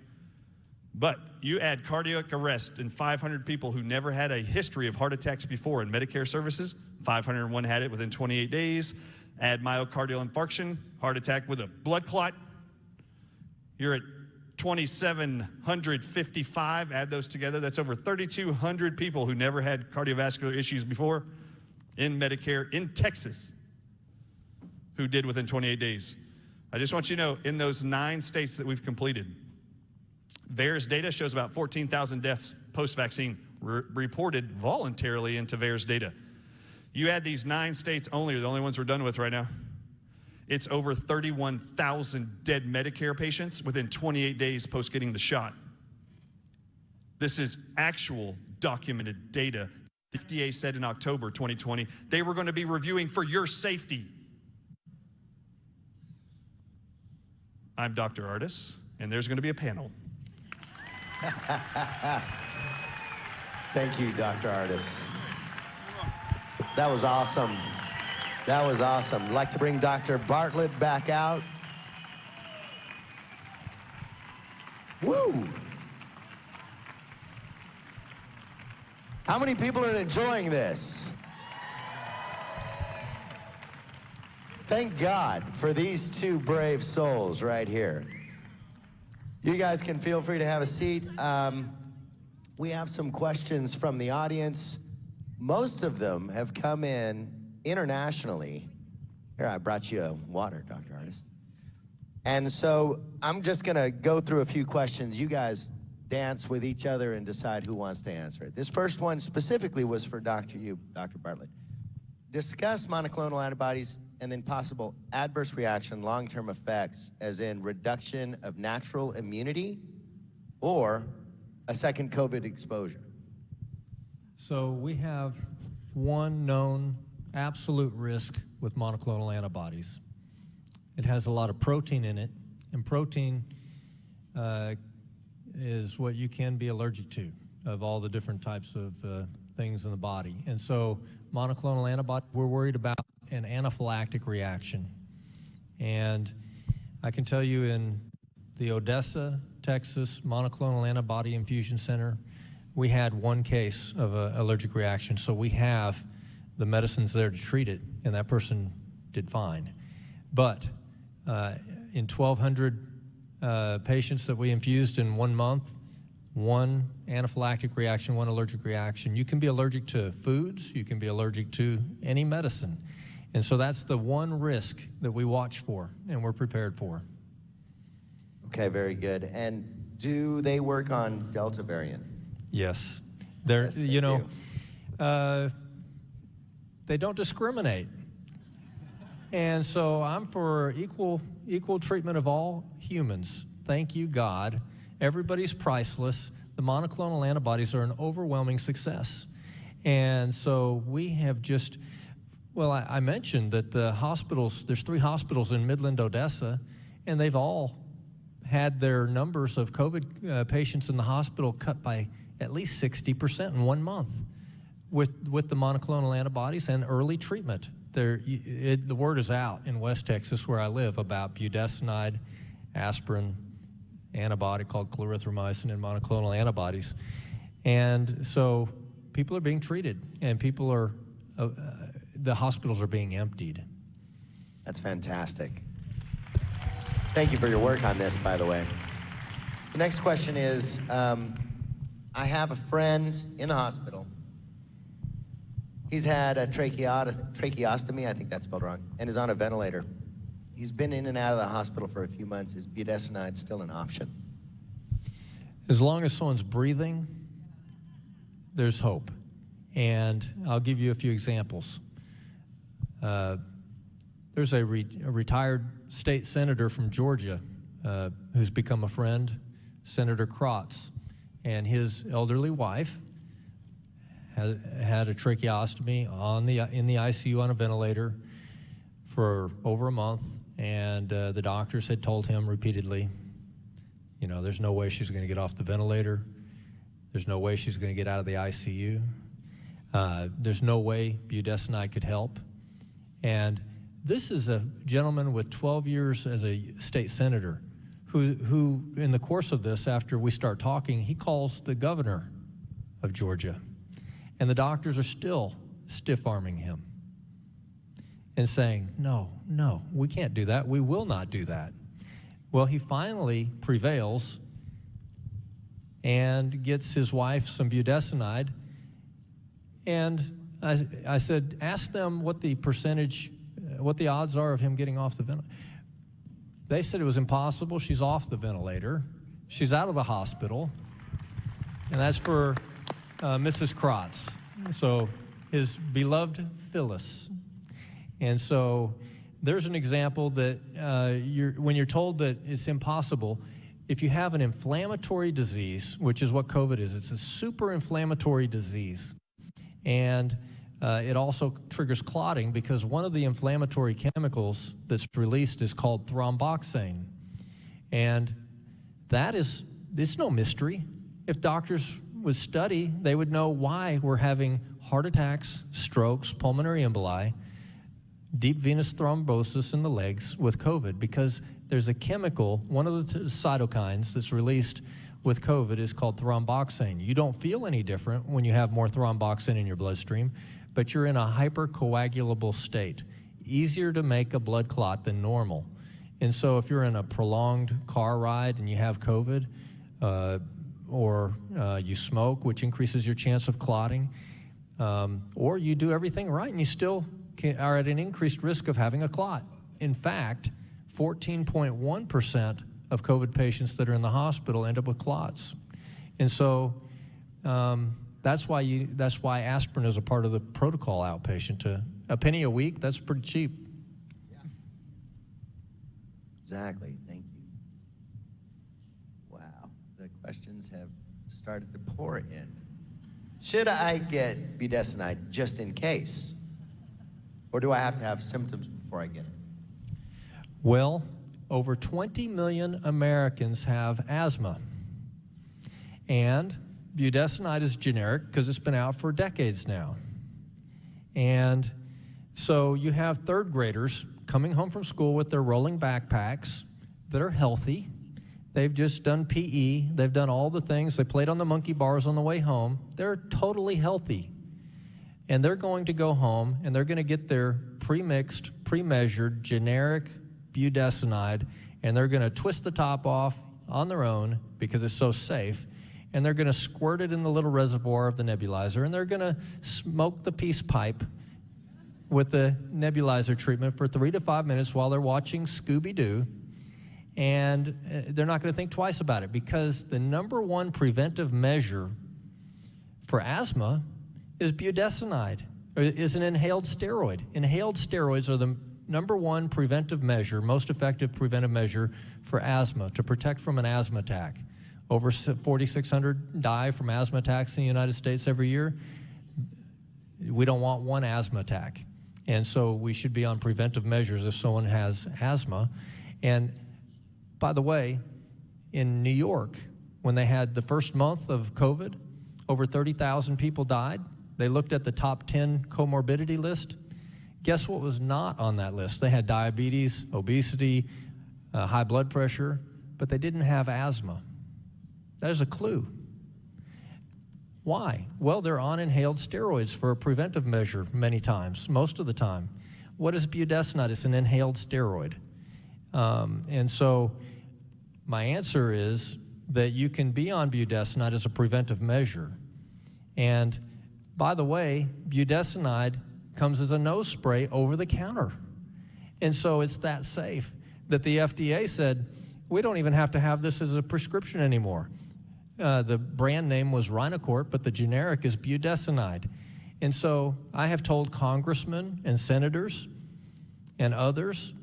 But you add cardiac arrest in 500 people who never had a history of heart attacks before in Medicare services. 501 had it within 28 days. Add myocardial infarction, heart attack with a blood clot. You're at 2,755, add those together. That's over 3,200 people who never had cardiovascular issues before in Medicare in Texas who did within 28 days. I just want you to know, in those 9 states that we've completed, VAERS data shows about 14,000 deaths post-vaccine reported voluntarily into VAERS data. You add these 9 states only, are the only ones we're done with right now. It's over 31,000 dead Medicare patients within 28 days post getting the shot. This is actual documented data. The FDA said in October 2020 they were going to be reviewing for your safety. I'm Dr. Artis, and there's going to be a panel. Thank you, Dr. Artis. That was awesome. That was awesome. I'd like to bring Dr. Bartlett back out. Woo! How many people are enjoying this? Thank God for these two brave souls right here. You guys can feel free to have a seat. We have some questions from the audience. Most of them have come in internationally. Here, I brought you a water, Dr. Artis. And so I'm just gonna go through a few questions. You guys dance with each other and decide who wants to answer it. This first one specifically was for Dr. Bartlett. Discuss monoclonal antibodies and then possible adverse reaction, long-term effects, as in reduction of natural immunity or a second COVID exposure. So we have one known absolute risk with monoclonal antibodies. It has a lot of protein in it, and protein is what you can be allergic to of all the different types of things in the body. And so monoclonal antibody, we're worried about an anaphylactic reaction. And I can tell you in the Odessa, Texas monoclonal antibody infusion center, we had one case of an allergic reaction. So we have the medicines there to treat it, and that person did fine. But in 1,200 patients that we infused in 1 month, one anaphylactic reaction, one allergic reaction. You can be allergic to foods, you can be allergic to any medicine. And so that's the one risk that we watch for and we're prepared for. Okay, very good. And do they work on Delta variant? Yes. They're, Yes, they you know, do. They don't discriminate. And so I'm for equal treatment of all humans. Thank you, God. Everybody's priceless. The monoclonal antibodies are an overwhelming success. And so we have just, well, I mentioned that the hospitals, there's 3 hospitals in Midland, Odessa, and they've all had their numbers of COVID patients in the hospital cut by at least 60% in 1 month with the monoclonal antibodies and early treatment. The word is out in West Texas, where I live, about budesonide, aspirin, antibody called clarithromycin, and monoclonal antibodies. And so people are being treated, and people are, the hospitals are being emptied. That's fantastic. Thank you for your work on this, by the way. The next question is, I have a friend in the hospital. He's had a tracheostomy, I think that's spelled wrong, and is on a ventilator. He's been in and out of the hospital for a few months. Is budesonide still an option? As long as someone's breathing, there's hope. And I'll give you a few examples. There's a retired state senator from Georgia who's become a friend, Senator Krotz, and his elderly wife had a tracheostomy in the ICU on a ventilator for over a month, and the doctors had told him repeatedly, you know, there's no way she's going to get off the ventilator. There's no way she's going to get out of the ICU. There's no way budesonide could help. And this is a gentleman with 12 years as a state senator who in the course of this, after we start talking, he calls the governor of Georgia. And the doctors are still stiff-arming him and saying, no, we can't do that. We will not do that. Well, he finally prevails and gets his wife some budesonide. And I said, ask them what the percentage, what the odds are of him getting off the ventilator. They said it was impossible. She's off the ventilator. She's out of the hospital. And that's for Mrs. Krotz, so his beloved Phyllis. And so there's an example that when you're told that it's impossible, if you have an inflammatory disease, which is what COVID is, it's a super inflammatory disease. And it also triggers clotting because one of the inflammatory chemicals that's released is called thromboxane. And that is, it's no mystery. If doctors would study, they would know why we're having heart attacks, strokes, pulmonary emboli, deep venous thrombosis in the legs with COVID because there's a chemical, one of the cytokines that's released with COVID is called thromboxane. You don't feel any different when you have more thromboxane in your bloodstream, but you're in a hypercoagulable state. Easier to make a blood clot than normal. And so if you're in a prolonged car ride and you have COVID, or you smoke, which increases your chance of clotting, or you do everything right and you still are at an increased risk of having a clot. In fact, 14.1% of COVID patients that are in the hospital end up with clots. And so that's why aspirin is a part of the protocol outpatient. A penny a week, that's pretty cheap. Yeah. Exactly, thank you. Wow, the questions have started to pour in. Should I get budesonide just in case? Or do I have to have symptoms before I get it? Well, over 20 million Americans have asthma. And budesonide is generic because it's been out for decades now. And so you have third graders coming home from school with their rolling backpacks that are healthy. They've just done PE. They've done all the things. They played on the monkey bars on the way home. They're totally healthy. And they're going to go home and they're going to get their pre-mixed, pre-measured, generic budesonide, and they're going to twist the top off on their own because it's so safe, and they're going to squirt it in the little reservoir of the nebulizer, and they're going to smoke the peace pipe with the nebulizer treatment for 3 to 5 minutes while they're watching Scooby-Doo, and they're not going to think twice about it because the #1 preventive measure for asthma is budesonide, or is an inhaled steroid. Inhaled steroids are the #1 preventive measure, most effective preventive measure for asthma, to protect from an asthma attack. Over 4,600 die from asthma attacks in the United States every year. We don't want one asthma attack. And so we should be on preventive measures if someone has asthma. And by the way, in New York, when they had the first month of COVID, over 30,000 people died. They looked at the top 10 comorbidity list. Guess what was not on that list? They had diabetes, obesity, high blood pressure, but they didn't have asthma. There's a clue. Why? Well, they're on inhaled steroids for a preventive measure many times, most of the time. What is budesonide? It's an inhaled steroid. And so my answer is that you can be on budesonide as a preventive measure. And by the way, budesonide comes as a nose spray over the counter. And so it's that safe that the FDA said, we don't even have to have this as a prescription anymore. The brand name was Rhinocort, but the generic is budesonide. And so I have told congressmen and senators and others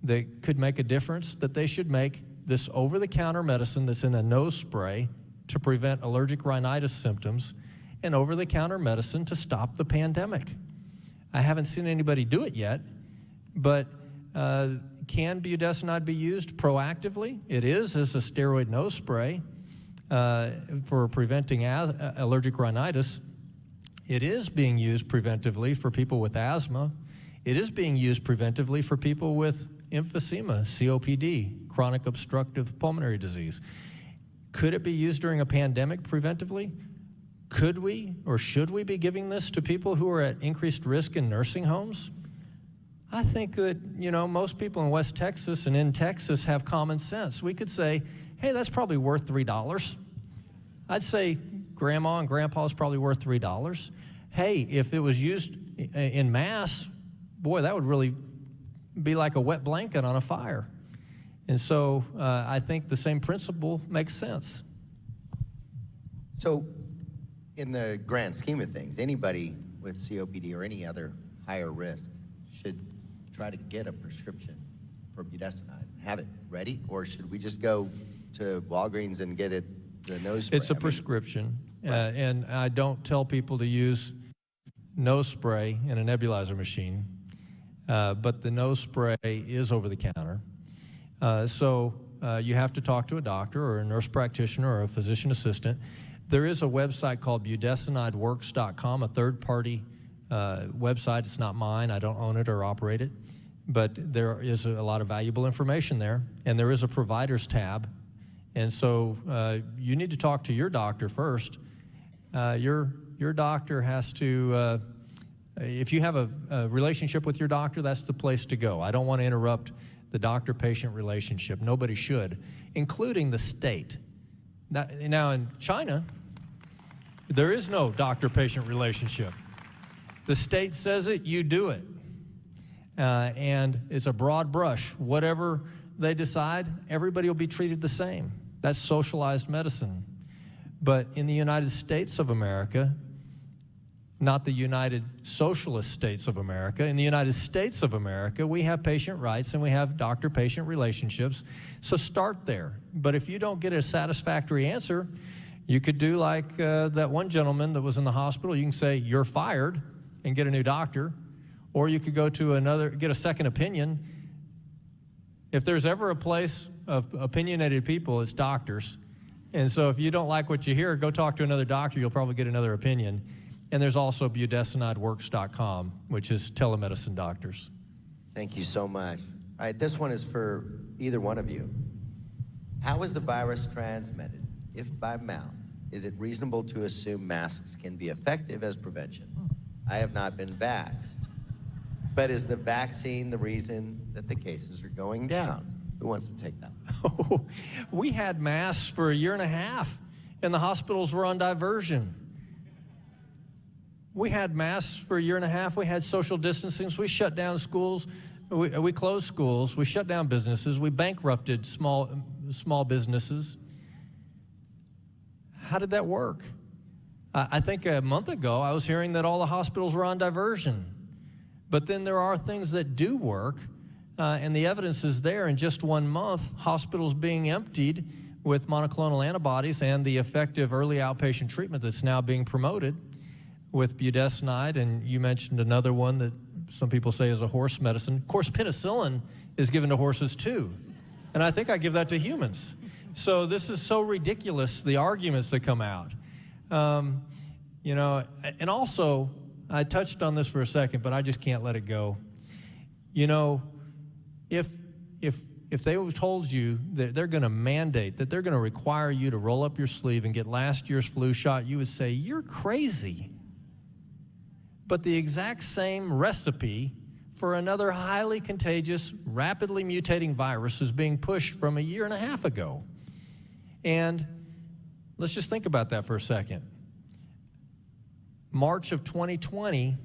that could make a difference that they should make this over-the-counter medicine that's in a nose spray to prevent allergic rhinitis symptoms and over-the-counter medicine to stop the pandemic. I haven't seen anybody do it yet, but can budesonide be used proactively? It is as a steroid nose spray for preventing allergic rhinitis. It is being used preventively for people with asthma. It is being used preventively for people with emphysema, COPD, chronic obstructive pulmonary disease. Could it be used during a pandemic preventively? Could we or should we be giving this to people who are at increased risk in nursing homes? I think that, most people in West Texas and in Texas have common sense. We could say, hey, that's probably worth $3. I'd say grandma and grandpa is probably worth $3. Hey, if it was used in mass, boy, that would really be like a wet blanket on a fire. And so I think the same principle makes sense. So in the grand scheme of things, anybody with COPD or any other higher risk should try to get a prescription for budesonide, have it ready, or should we just go to Walgreens and get it, the nose spray? It's a prescription, and I don't tell people to use nose spray in a nebulizer machine, but the nose spray is over the counter. So you have to talk to a doctor or a nurse practitioner or a physician assistant. There is a website called budesonideworks.com, a third-party website. It's not mine. I don't own it or operate it. But there is a lot of valuable information there, and there is a providers tab. And so you need to talk to your doctor first. Your doctor has to, if you have a relationship with your doctor, that's the place to go. I don't want to interrupt the doctor-patient relationship. Nobody should, including the state. Now in China, there is no doctor-patient relationship. The state says it, you do it. And it's a broad brush. Whatever they decide, everybody will be treated the same. That's socialized medicine. But in the United States of America, not the United Socialist States of America, in the United States of America, we have patient rights and we have doctor-patient relationships. So start there. But if you don't get a satisfactory answer, you could do like that one gentleman that was in the hospital. You can say, you're fired, and get a new doctor. Or you could go to another, get a second opinion. If there's ever a place of opinionated people, it's doctors. And so if you don't like what you hear, go talk to another doctor. You'll probably get another opinion. And there's also budesonideworks.com, which is telemedicine doctors. Thank you so much. All right, this one is for either one of you. How is the virus transmitted? If by mouth, is it reasonable to assume masks can be effective as prevention? I have not been vaxxed. But is the vaccine the reason that the cases are going down? Who wants to take that? Oh, we had masks for 1.5 years, and the hospitals were on diversion. We had masks for 1.5 years. We had social distancing. So we shut down schools. We closed schools. We shut down businesses. We bankrupted small businesses. How did that work? I think a month ago, I was hearing that all the hospitals were on diversion. But then there are things that do work, and the evidence is there. In just 1 month, hospitals being emptied with monoclonal antibodies and the effective early outpatient treatment that's now being promoted with budesonide, and you mentioned another one that some people say is a horse medicine. Of course, penicillin is given to horses too, and I think I give that to humans. So this is so ridiculous, the arguments that come out. You know, and also, I touched on this for a second, but I just can't let it go. You know, if they told you that they're going to mandate, that they're going to require you to roll up your sleeve and get last year's flu shot, you would say, you're crazy. But the exact same recipe for another highly contagious, rapidly mutating virus is being pushed from 1.5 years ago. And let's just think about that for a second. March of 2020,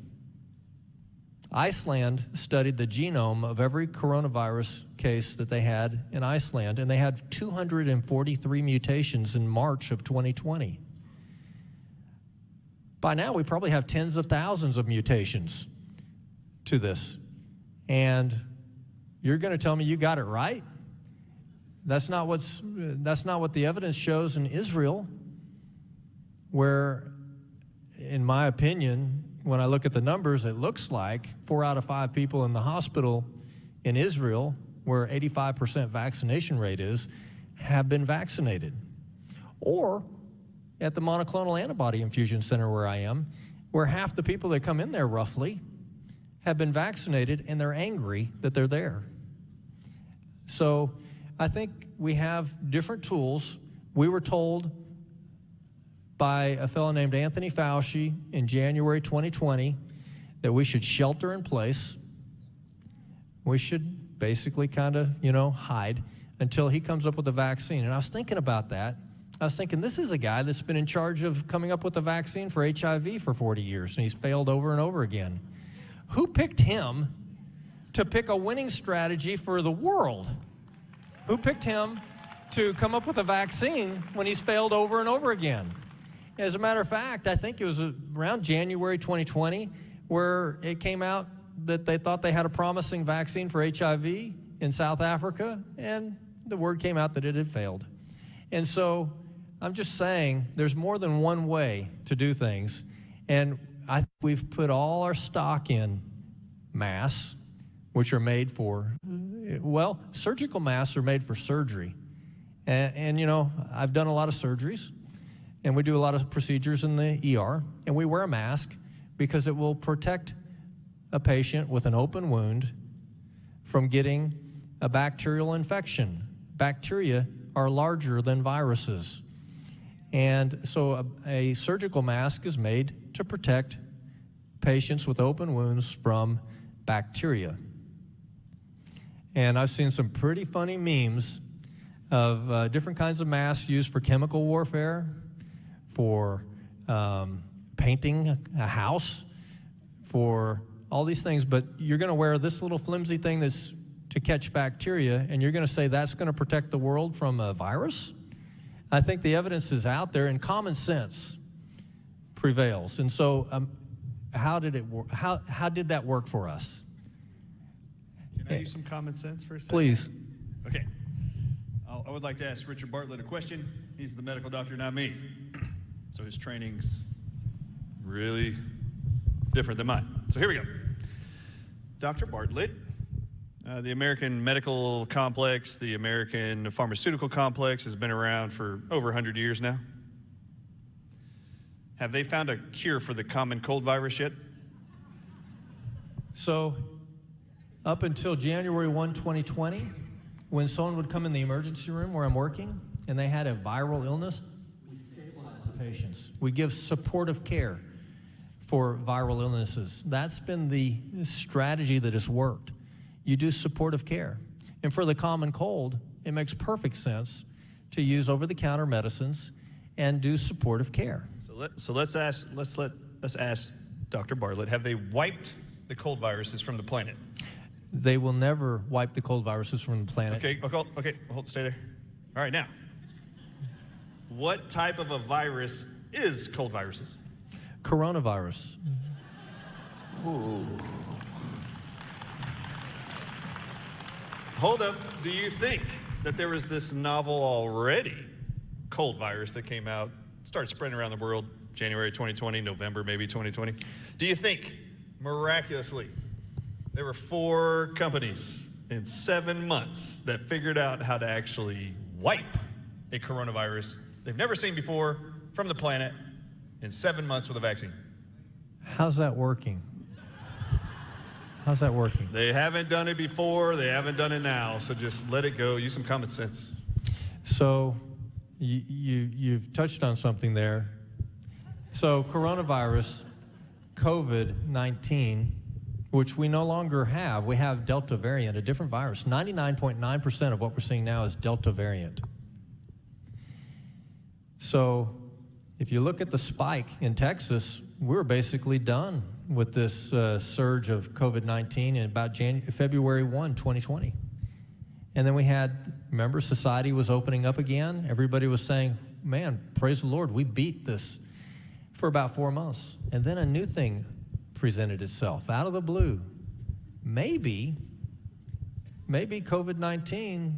Iceland studied the genome of every coronavirus case that they had in Iceland, and they had 243 mutations in March of 2020. By now, we probably have tens of thousands of mutations to this. And you're going to tell me you got it right? That's not what the evidence shows in Israel, where, in my opinion, when I look at the numbers, it looks like 4 out of 5 people in the hospital in Israel, where 85% vaccination rate is, have been vaccinated. Or at the monoclonal antibody infusion center where I am, where half the people that come in there roughly have been vaccinated, and they're angry that they're there. So I think we have different tools. We were told by a fellow named Anthony Fauci in January 2020 that we should shelter in place. We should basically kind of, hide until he comes up with a vaccine. And I was thinking about that. I was thinking, this is a guy that's been in charge of coming up with a vaccine for HIV for 40 years, and he's failed over and over again. Who picked him to pick a winning strategy for the world? Who picked him to come up with a vaccine when he's failed over and over again? As a matter of fact, I think it was around January 2020 where it came out that they thought they had a promising vaccine for HIV in South Africa, and the word came out that it had failed. And so I'm just saying there's more than one way to do things, and we've put all our stock in masks, which are made for, surgical masks are made for surgery. And I've done a lot of surgeries, and we do a lot of procedures in the ER, and we wear a mask. because it will protect a patient with an open wound from getting a bacterial infection. Bacteria are larger than viruses. And so a surgical mask is made to protect patients with open wounds from bacteria. And I've seen some pretty funny memes of different kinds of masks used for chemical warfare, for painting a house, for all these things, but you're going to wear this little flimsy thing that's to catch bacteria, and you're going to say that's going to protect the world from a virus? I think the evidence is out there, and common sense prevails. And so how did it work? How did that work for us? Can I use some common sense for a second? Please. Okay. I would like to ask Richard Bartlett a question. He's the medical doctor, not me. So his training's really different than mine. So here we go. Dr. Bartlett, the American medical complex, the American pharmaceutical complex has been around for over 100 years now. Have they found a cure for the common cold virus yet? So up until January 1, 2020, when someone would come in the emergency room where I'm working and they had a viral illness, we stabilize the patients. We give supportive care for viral illnesses. That's been the strategy that has worked. You do supportive care. And for the common cold, it makes perfect sense to use over-the-counter medicines and do supportive care. So let's ask Dr. Bartlett, have they wiped the cold viruses from the planet? They will never wipe the cold viruses from the planet. Okay, hold, stay there. All right, now, what type of a virus is cold viruses? Coronavirus. Ooh. Hold up, do you think that there was this novel already cold virus that came out, started spreading around the world January 2020, November maybe 2020? Do you think, miraculously, there were 4 companies in 7 months that figured out how to actually wipe a coronavirus they've never seen before from the planet in 7 months with a vaccine? How's that working? How's that working? They haven't done it before, they haven't done it now, so just let it go, use some common sense. So you've touched on something there. So coronavirus, COVID-19, which we no longer have. We have Delta variant, a different virus. 99.9% of what we're seeing now is Delta variant. So if you look at the spike in Texas, we're basically done with this surge of COVID-19 in about February 1, 2020. And then we had, remember, society was opening up again. Everybody was saying, man, praise the Lord, we beat this for about 4 months. And then a new thing presented itself out of the blue. Maybe COVID-19,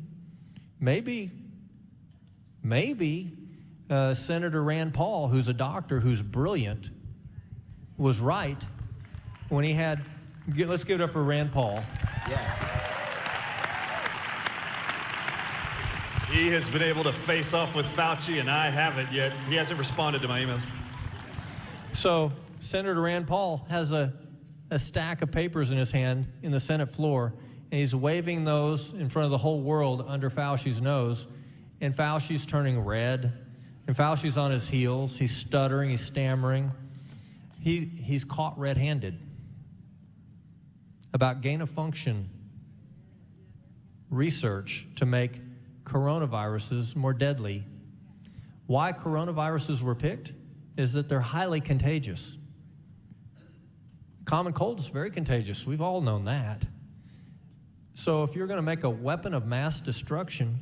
maybe Senator Rand Paul, who's a doctor, who's brilliant, was right when he had, let's give it up for Rand Paul. Yes. He has been able to face off with Fauci, and I haven't yet. He hasn't responded to my emails. So Senator Rand Paul has a stack of papers in his hand in the Senate floor, and he's waving those in front of the whole world under Fauci's nose, and Fauci's turning red, and Fauci's on his heels. He's stuttering, he's stammering. He's caught red-handed about gain-of-function research to make coronaviruses more deadly. Why coronaviruses were picked is that they're highly contagious. Common cold is very contagious. We've all known that. So if you're going to make a weapon of mass destruction,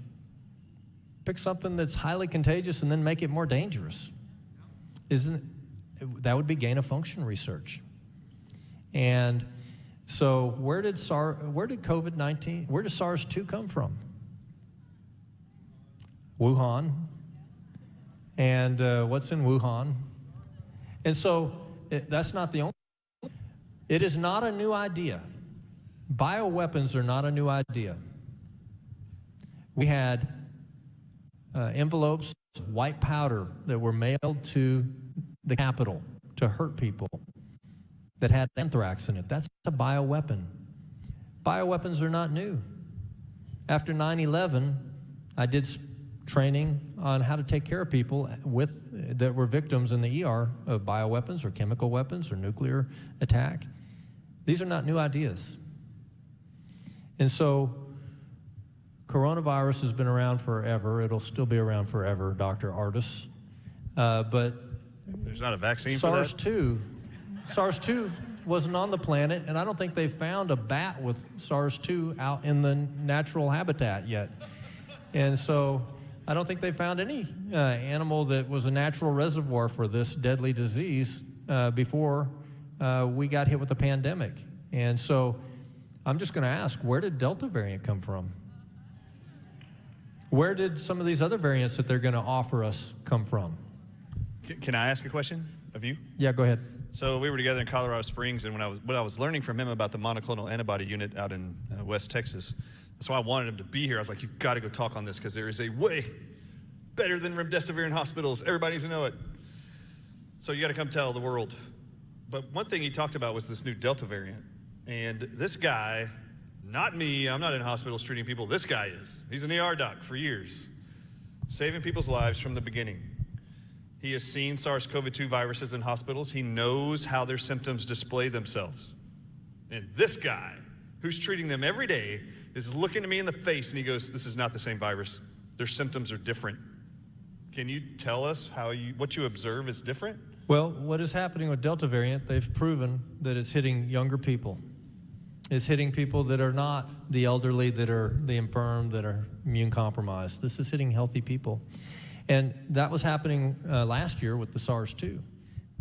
pick something that's highly contagious and then make it more dangerous. That would be gain-of-function research. And so where did COVID-19, where did SARS-2 come from? Wuhan. And what's in Wuhan? And so that's not the only. It is not a new idea. Bioweapons are not a new idea. We had envelopes, white powder that were mailed to the Capitol to hurt people. that had anthrax in it. That's a bioweapon. Bioweapons are not new. After 9/11, I did training on how to take care of people that were victims in the ER of bioweapons or chemical weapons or nuclear attack. These are not new ideas. And so coronavirus has been around forever. It'll still be around forever, Dr. Artis. But there's not a vaccine for that? SARS-2 wasn't on the planet, and I don't think they found a bat with SARS-2 out in the natural habitat yet. And so I don't think they found any animal that was a natural reservoir for this deadly disease before we got hit with the pandemic. And so I'm just going to ask, where did Delta variant come from? Where did some of these other variants that they're going to offer us come from? Can I ask a question of you? Yeah, go ahead. So we were together in Colorado Springs, and what I was learning from him about the monoclonal antibody unit out in West Texas, that's why I wanted him to be here. I was like, you've got to go talk on this because there is a way better than remdesivir in hospitals. Everybody needs to know it. So you got to come tell the world. But one thing he talked about was this new Delta variant. And this guy, not me, I'm not in hospitals treating people. This guy is. He's an ER doc for years, saving people's lives from the beginning. He has seen SARS-CoV-2 viruses in hospitals. He knows how their symptoms display themselves. And this guy, who's treating them every day, is looking at me in the face and he goes, this is not the same virus. Their symptoms are different. Can you tell us what you observe is different? Well, what is happening with Delta variant, they've proven that it's hitting younger people. It's hitting people that are not the elderly, that are the infirm, that are immune compromised. This is hitting healthy people. And that was happening last year with the SARS-2.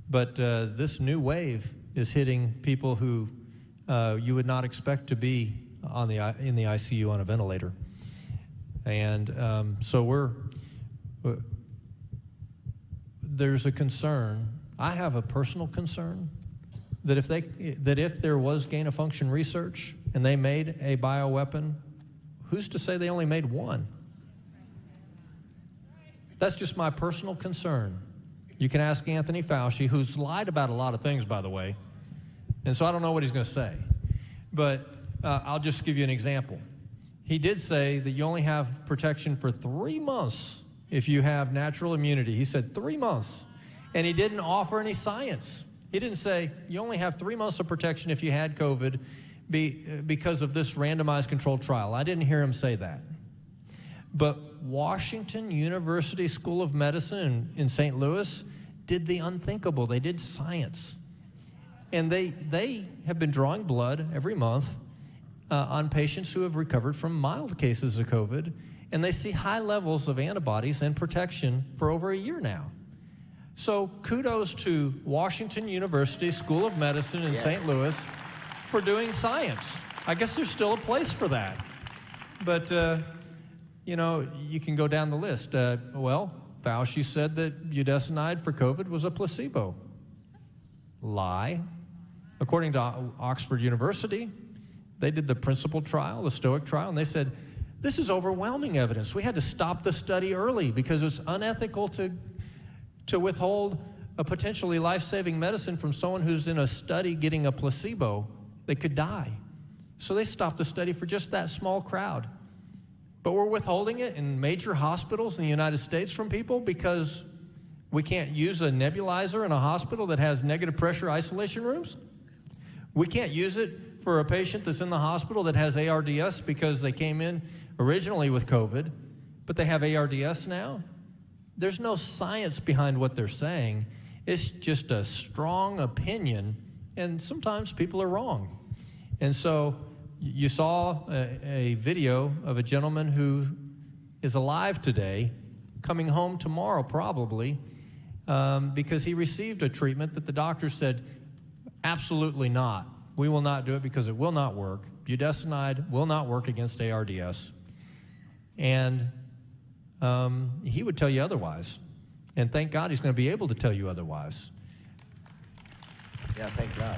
But this new wave is hitting people who you would not expect to be in the ICU on a ventilator. And so there's a concern. I have a personal concern that if there was gain-of-function research and they made a bioweapon, who's to say they only made one? That's just my personal concern. You can ask Anthony Fauci, who's lied about a lot of things, by the way, and so I don't know what he's going to say. But I'll just give you an example. He did say that you only have protection for 3 months if you have natural immunity. He said 3 months, and he didn't offer any science. He didn't say you only have 3 months of protection if you had COVID because of this randomized controlled trial. I didn't hear him say that. But Washington University School of Medicine in St. Louis did the unthinkable. They did science. And they have been drawing blood every month on patients who have recovered from mild cases of COVID, and they see high levels of antibodies and protection for over a year now. So kudos to Washington University School of Medicine in St. Louis for doing science. I guess there's still a place for that. But you know, you can go down the list. Well, Fauci said that budesonide for COVID was a placebo. Lie. According to Oxford University, they did the principal trial, the STOIC trial, and they said, this is overwhelming evidence. We had to stop the study early because it's unethical to withhold a potentially life-saving medicine from someone who's in a study getting a placebo. They could die. So they stopped the study for just that small crowd. But we're withholding it in major hospitals in the United States from people because we can't use a nebulizer in a hospital that has negative pressure isolation rooms. We can't use it for a patient that's in the hospital that has ARDS because they came in originally with COVID, but they have ARDS now. There's no science behind what they're saying. It's just a strong opinion, and sometimes people are wrong. And so you saw a video of a gentleman who is alive today, coming home tomorrow probably, because he received a treatment that the doctor said, absolutely not. We will not do it because it will not work. Budesonide will not work against ARDS. And he would tell you otherwise. And thank God he's going to be able to tell you otherwise. Yeah, thank God.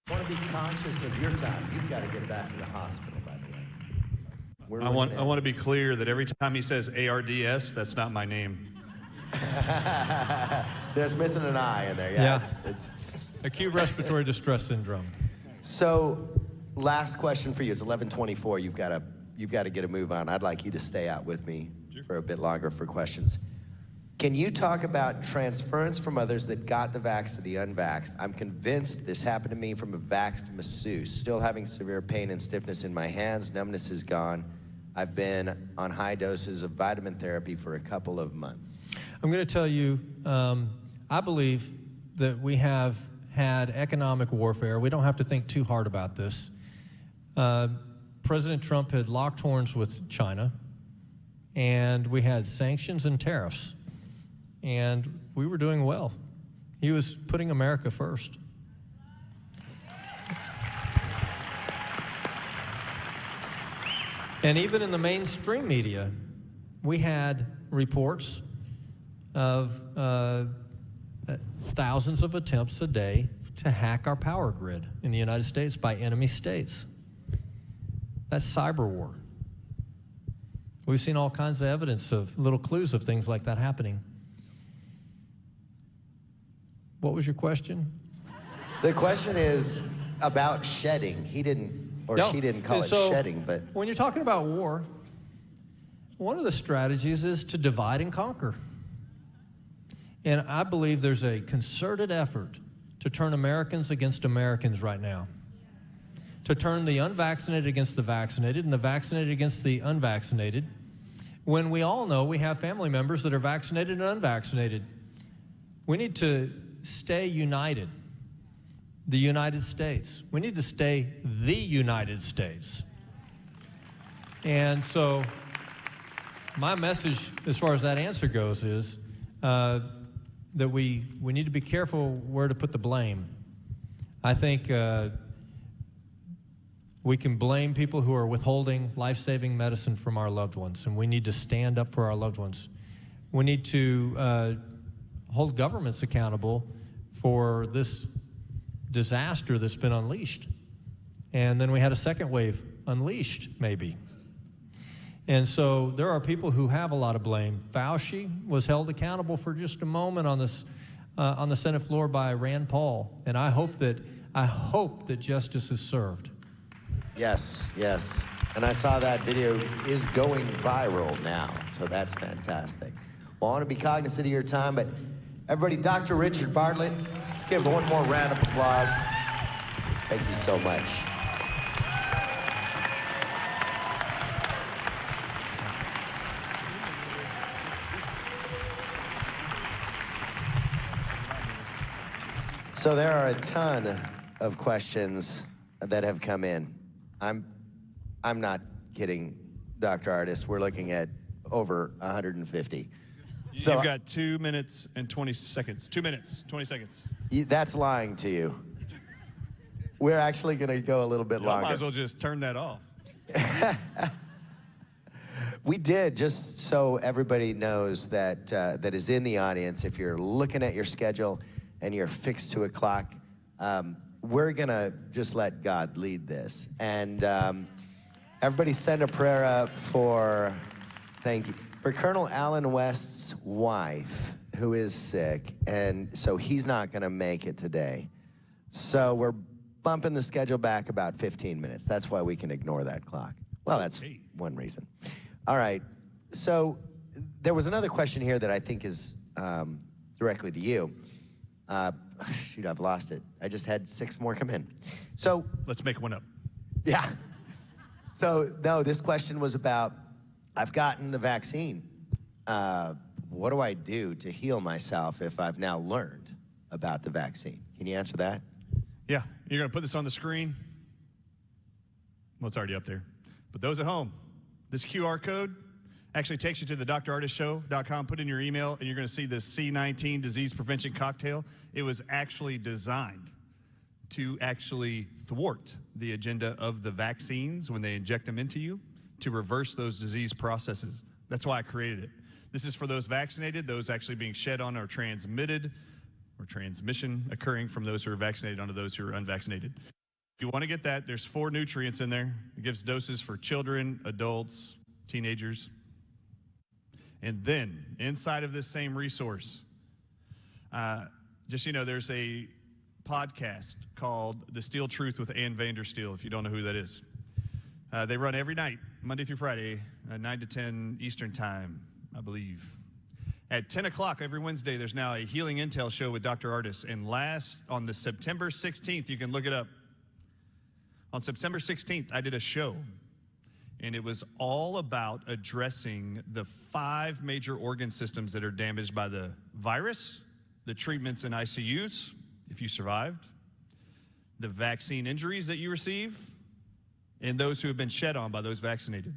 I want to be conscious of your time. You've got to get back to the hospital, by the way. I want to be clear that every time he says ARDS, that's not my name. There's missing an I in there. Yeah. Acute respiratory distress syndrome. So, last question for you. It's 11:24. You've got to get a move on. I'd like you to stay out with me for a bit longer for questions. Can you talk about transference from others that got the vax to the unvaxxed? I'm convinced this happened to me from a vaxxed masseuse. Still having severe pain and stiffness in my hands. Numbness is gone. I've been on high doses of vitamin therapy for a couple of months. I'm going to tell you, I believe that we have had economic warfare. We don't have to think too hard about this. President Trump had locked horns with China, and we had sanctions and tariffs, and we were doing well. He was putting America first. And even in the mainstream media, we had reports of thousands of attempts a day to hack our power grid in the United States by enemy states. That's cyber war. We've seen all kinds of evidence of little clues of things like that happening. What was your question? The question is about shedding. He didn't, or she didn't call it shedding, but when you're talking about war, one of the strategies is to divide and conquer. And I believe there's a concerted effort to turn Americans against Americans right now. To turn the unvaccinated against the vaccinated and the vaccinated against the unvaccinated, when we all know we have family members that are vaccinated and unvaccinated. We need to stay united. The United States. We need to stay the United States. And so my message as far as that answer goes is that we need to be careful where to put the blame. I think we can blame people who are withholding life-saving medicine from our loved ones, and we need to stand up for our loved ones. We need to hold governments accountable for this disaster that's been unleashed. And then we had a second wave unleashed, maybe. And so there are people who have a lot of blame. Fauci was held accountable for just a moment on the Senate floor by Rand Paul, and I hope that justice is served. Yes, yes. And I saw that video is going viral now, so that's fantastic. Well, I want to be cognizant of your time, but everybody, Dr. Richard Bartlett, let's give one more round of applause. Thank you so much. So there are a ton of questions that have come in. I'm not kidding, Dr. Artis. We're looking at over 150. So you've got 2 minutes and 20 seconds. 2 minutes, 20 seconds. That's lying to you. We're actually going to go a little bit longer. Might as well just turn that off. We did, just so everybody knows that that is in the audience. If you're looking at your schedule and you're fixed to a clock, we're going to just let God lead this. And everybody send a prayer up for, thank you, for Colonel Allen West's wife, who is sick, and so he's not going to make it today. So we're bumping the schedule back about 15 minutes. That's why we can ignore that clock. Well, that's one reason. All right. So there was another question here that I think is directly to you. Shoot, I've lost it. I just had 6 more come in. So let's make one up. Yeah. So no, this question was about, I've gotten the vaccine. What do I do to heal myself if I've now learned about the vaccine? Can you answer that? Yeah, you're going to put this on the screen. Well, it's already up there. But those at home, this QR code actually takes you to the drartisshow.com. Put in your email, and you're going to see this C19 disease prevention cocktail. It was actually designed to actually thwart the agenda of the vaccines when they inject them into you, to reverse those disease processes. That's why I created it. This is for those vaccinated, those actually being shed on or transmitted, or transmission occurring from those who are vaccinated onto those who are unvaccinated. If you want to get that, there's 4 nutrients in there. It gives doses for children, adults, teenagers. And then, inside of this same resource, just so you know, there's a podcast called The Steel Truth with Ann Vandersteel, if you don't know who that is. They run every night, Monday through Friday, 9 to 10 Eastern Time, I believe. At 10 o'clock every Wednesday, there's now a Healing Intel show with Dr. Artis. And on the September 16th, you can look it up. On September 16th, I did a show. And it was all about addressing the 5 major organ systems that are damaged by the virus, the treatments in ICUs, if you survived, the vaccine injuries that you receive, and those who have been shed on by those vaccinated.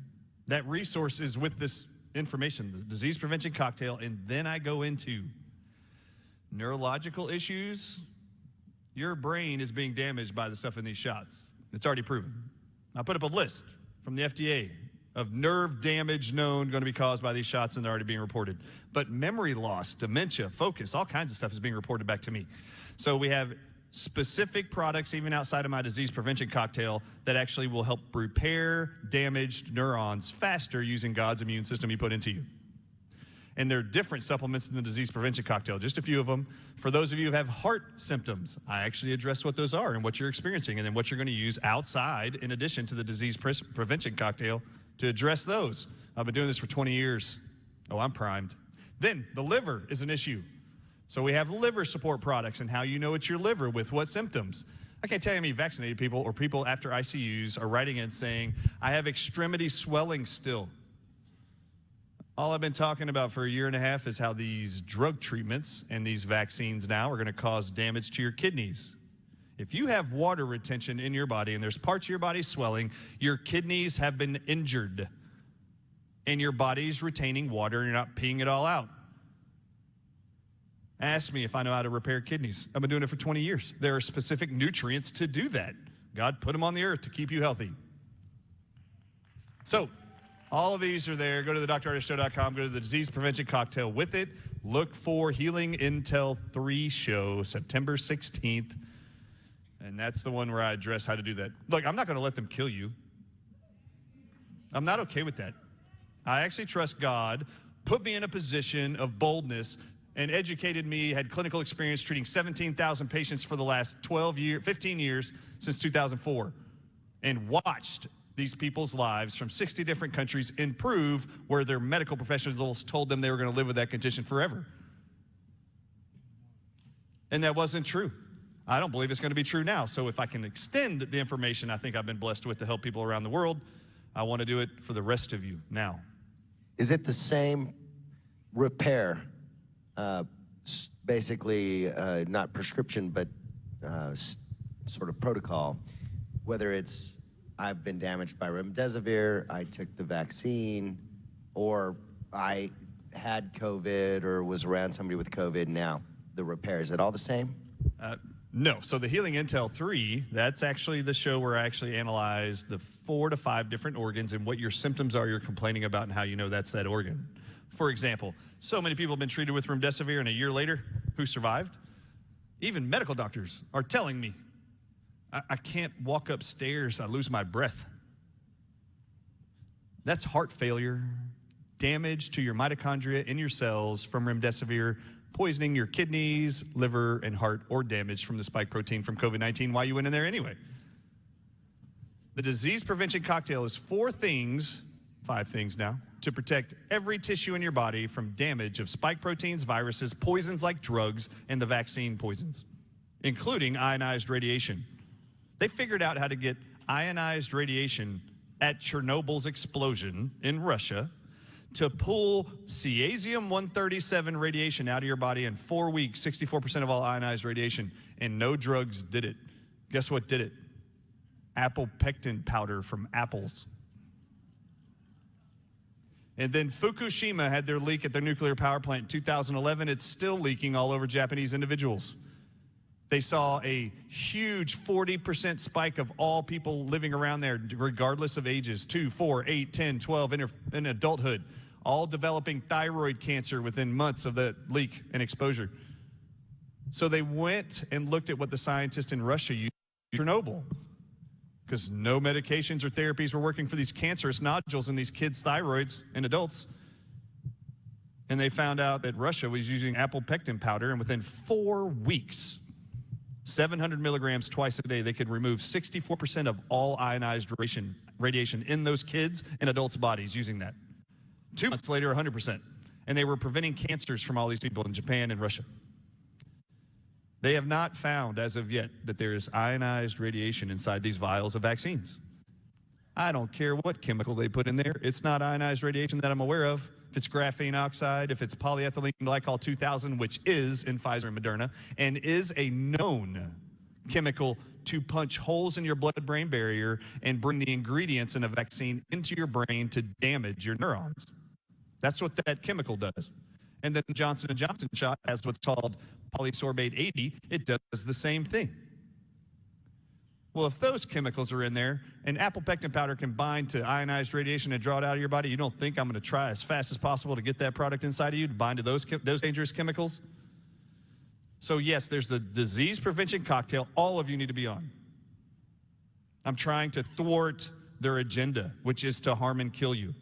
That resource is with this information, the disease prevention cocktail, and then I go into neurological issues. Your brain is being damaged by the stuff in these shots. It's already proven. I put up a list from the FDA of nerve damage known going to be caused by these shots, and they're already being reported. But memory loss, dementia, focus, all kinds of stuff is being reported back to me. So we have specific products, even outside of my disease prevention cocktail, that actually will help repair damaged neurons faster using God's immune system He put into you. And there are different supplements in the disease prevention cocktail, just a few of them. For those of you who have heart symptoms, I actually address what those are and what you're experiencing, and then what you're going to use outside in addition to the disease prevention cocktail to address those. I've been doing this for 20 years. Oh, I'm primed. Then the liver is an issue. So we have liver support products and how you know it's your liver with what symptoms. I can't tell you how many vaccinated people or people after ICUs are writing in saying, I have extremity swelling still. All I've been talking about for a year and a half is how these drug treatments and these vaccines now are going to cause damage to your kidneys. If you have water retention in your body and there's parts of your body swelling, your kidneys have been injured and your body's retaining water and you're not peeing it all out. Ask me if I know how to repair kidneys. I've been doing it for 20 years. There are specific nutrients to do that. God put them on the earth to keep you healthy. So, all of these are there. Go to the drartisshow.com. Go to the disease prevention cocktail with it. Look for Healing Intel 3 show, September 16th. And that's the one where I address how to do that. Look, I'm not going to let them kill you. I'm not okay with that. I actually trust God put me in a position of boldness and educated me, had clinical experience treating 17,000 patients for the last 15 years since 2004, and watched these people's lives from 60 different countries improve where their medical professionals told them they were going to live with that condition forever. And that wasn't true. I don't believe it's going to be true now. So if I can extend the information I think I've been blessed with to help people around the world, I want to do it for the rest of you now. Is it the same repair, basically not prescription, but sort of protocol, whether it's I've been damaged by remdesivir, I took the vaccine, or I had COVID or was around somebody with COVID, now the repair, is it all the same? No. So the Healing Intel 3, that's actually the show where I actually analyze the 4 to 5 different organs and what your symptoms are you're complaining about and how you know that's that organ. For example, so many people have been treated with remdesivir and a year later who survived. Even medical doctors are telling me, I can't walk upstairs, I lose my breath. That's heart failure, damage to your mitochondria in your cells from remdesivir, poisoning your kidneys, liver, and heart, or damage from the spike protein from COVID-19 while you went in there anyway. The disease prevention cocktail is 5 things now, to protect every tissue in your body from damage of spike proteins, viruses, poisons like drugs, and the vaccine poisons, including ionized radiation. They figured out how to get ionized radiation at Chernobyl's explosion in Russia to pull cesium-137 radiation out of your body in 4 weeks, 64% of all ionized radiation, and no drugs did it. Guess what did it? Apple pectin powder from apples. And then Fukushima had their leak at their nuclear power plant in 2011. It's still leaking all over Japanese individuals. They saw a huge 40% spike of all people living around there, regardless of ages, 2, 4, 8, 10, 12, in adulthood, all developing thyroid cancer within months of the leak and exposure. So they went and looked at what the scientists in Russia used in Chernobyl, because no medications or therapies were working for these cancerous nodules in these kids' thyroids and adults. And they found out that Russia was using apple pectin powder, and within 4 weeks, 700 milligrams twice a day. They could remove 64% of all ionized radiation in those kids and adults' bodies using that. 2 months later, 100%. And they were preventing cancers from all these people in Japan and Russia. They have not found, as of yet, that there is ionized radiation inside these vials of vaccines. I don't care what chemical they put in there. It's not ionized radiation that I'm aware of. If it's graphene oxide, if it's polyethylene glycol 2000, which is in Pfizer and Moderna, and is a known chemical to punch holes in your blood-brain barrier and bring the ingredients in a vaccine into your brain to damage your neurons. That's what that chemical does. And then the Johnson & Johnson shot has what's called polysorbate 80. It does the same thing. Well, if those chemicals are in there and apple pectin powder can bind to ionized radiation and draw it out of your body, you don't think I'm going to try as fast as possible to get that product inside of you to bind to those dangerous chemicals? So yes, there's the disease prevention cocktail all of you need to be on. I'm trying to thwart their agenda, which is to harm and kill you.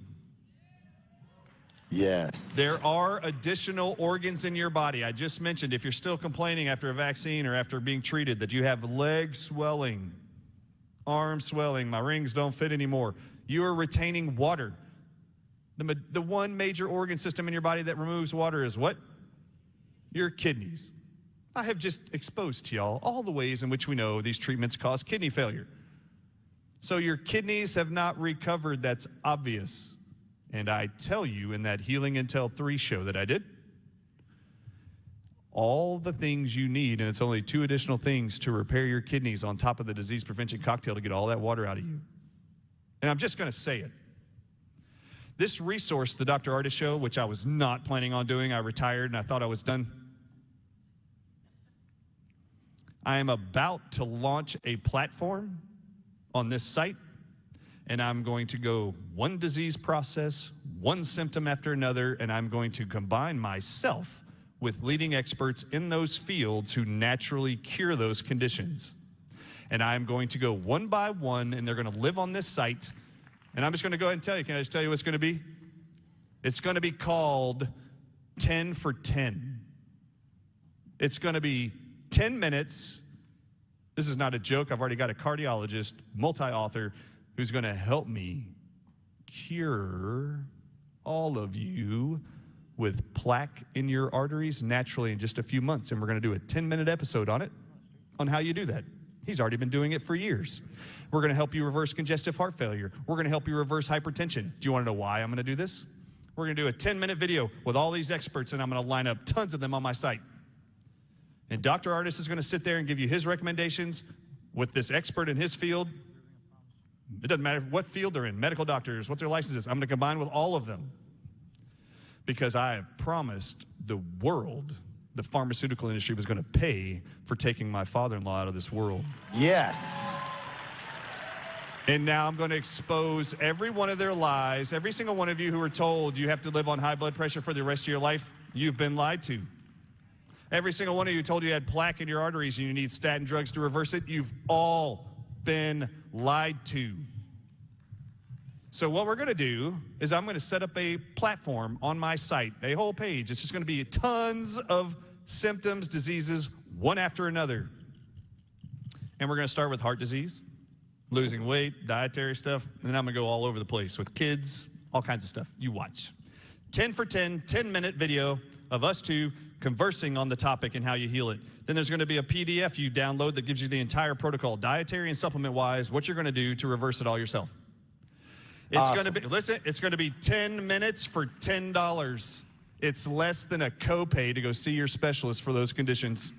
Yes. There are additional organs in your body. I just mentioned if you're still complaining after a vaccine or after being treated that you have leg swelling, arm swelling, my rings don't fit anymore, you are retaining water. The one major organ system in your body that removes water is what? Your kidneys. I have just exposed to y'all all the ways in which we know these treatments cause kidney failure. So your kidneys have not recovered, that's obvious. And I tell you in that Healing Intel 3 show that I did, all the things you need, and it's only 2 additional things to repair your kidneys on top of the disease prevention cocktail to get all that water out of you. And I'm just going to say it. This resource, the Dr. Artis show, which I was not planning on doing, I retired and I thought I was done. I am about to launch a platform on this site, and I'm going to go one disease process, one symptom after another, and I'm going to combine myself with leading experts in those fields who naturally cure those conditions. And I'm going to go one by one, and they're going to live on this site. And I'm just going to go ahead and tell you, can I just tell you what it's going to be? It's going to be called 10 for 10. It's going to be 10 minutes. This is not a joke. I've already got a cardiologist, multi-author, who's going to help me cure all of you with plaque in your arteries naturally in just a few months. And we're going to do a 10-minute episode on it, on how you do that. He's already been doing it for years. We're going to help you reverse congestive heart failure. We're going to help you reverse hypertension. Do you want to know why I'm going to do this? We're going to do a 10-minute video with all these experts, and I'm going to line up tons of them on my site. And Dr. Artis is going to sit there and give you his recommendations with this expert in his field. It doesn't matter what field they're in, medical doctors, what their license is. I'm going to combine with all of them because I have promised the world, the pharmaceutical industry was going to pay for taking my father-in-law out of this world. Yes. And now I'm going to expose every one of their lies. Every single one of you who are told you have to live on high blood pressure for the rest of your life, you've been lied to. Every single one of you told you had plaque in your arteries and you need statin drugs to reverse it, you've all been lied to. So what we're going to do is I'm going to set up a platform on my site, a whole page. It's just going to be tons of symptoms, diseases, one after another. And we're going to start with heart disease, losing weight, dietary stuff, and then I'm going to go all over the place with kids, all kinds of stuff. You watch. 10 for 10, 10-minute video of us two conversing on the topic and how you heal it. Then there's going to be a PDF you download that gives you the entire protocol, dietary and supplement-wise, what you're going to do to reverse it all yourself. It's going to be, listen, it's going to be 10 minutes for $10. It's less than a copay to go see your specialist for those conditions.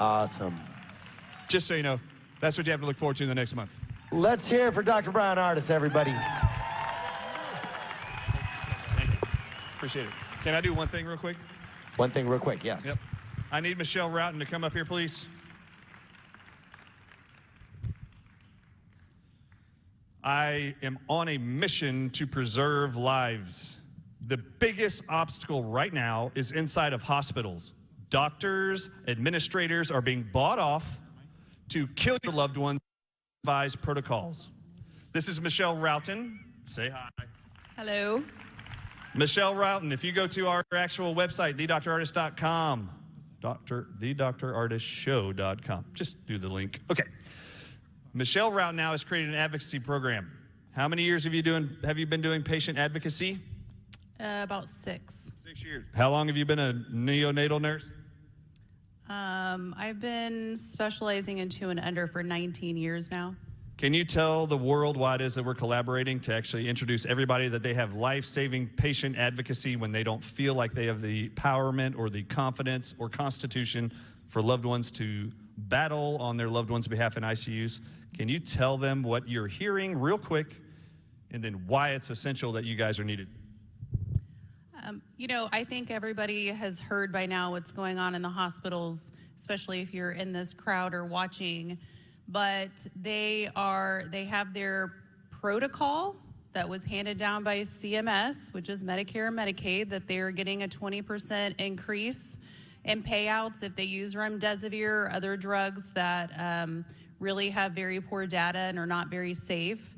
Awesome. Just so you know, that's what you have to look forward to in the next month. Let's hear it for Dr. Brian Artis, everybody. Thank you. Appreciate it. Can I do one thing real quick? One thing real quick, yes. Yep. I need Michelle Roughton to come up here, please. I am on a mission to preserve lives. The biggest obstacle right now is inside of hospitals. Doctors, administrators are being bought off to kill your loved ones with advised protocols. This is Michelle Roughton. Say hi. Hello. Michelle Roughton, if you go to our actual website, thedrartis.com, thedrartisshow.com. Just do the link. Okay. Michelle Rout now has created an advocacy program. How many years have you been doing patient advocacy? About 6. 6 years. How long have you been a neonatal nurse? I've been specializing in 2 and under for 19 years now. Can you tell the world why it is that we're collaborating to actually introduce everybody that they have life-saving patient advocacy when they don't feel like they have the empowerment or the confidence or constitution for loved ones to battle on their loved ones' behalf in ICUs? Can you tell them what you're hearing real quick and then why it's essential that you guys are needed? You know, I think everybody has heard by now what's going on in the hospitals, especially if you're in this crowd or watching, but they have their protocol that was handed down by CMS, which is Medicare and Medicaid, that they're getting a 20% increase in payouts if they use remdesivir or other drugs that really have very poor data and are not very safe.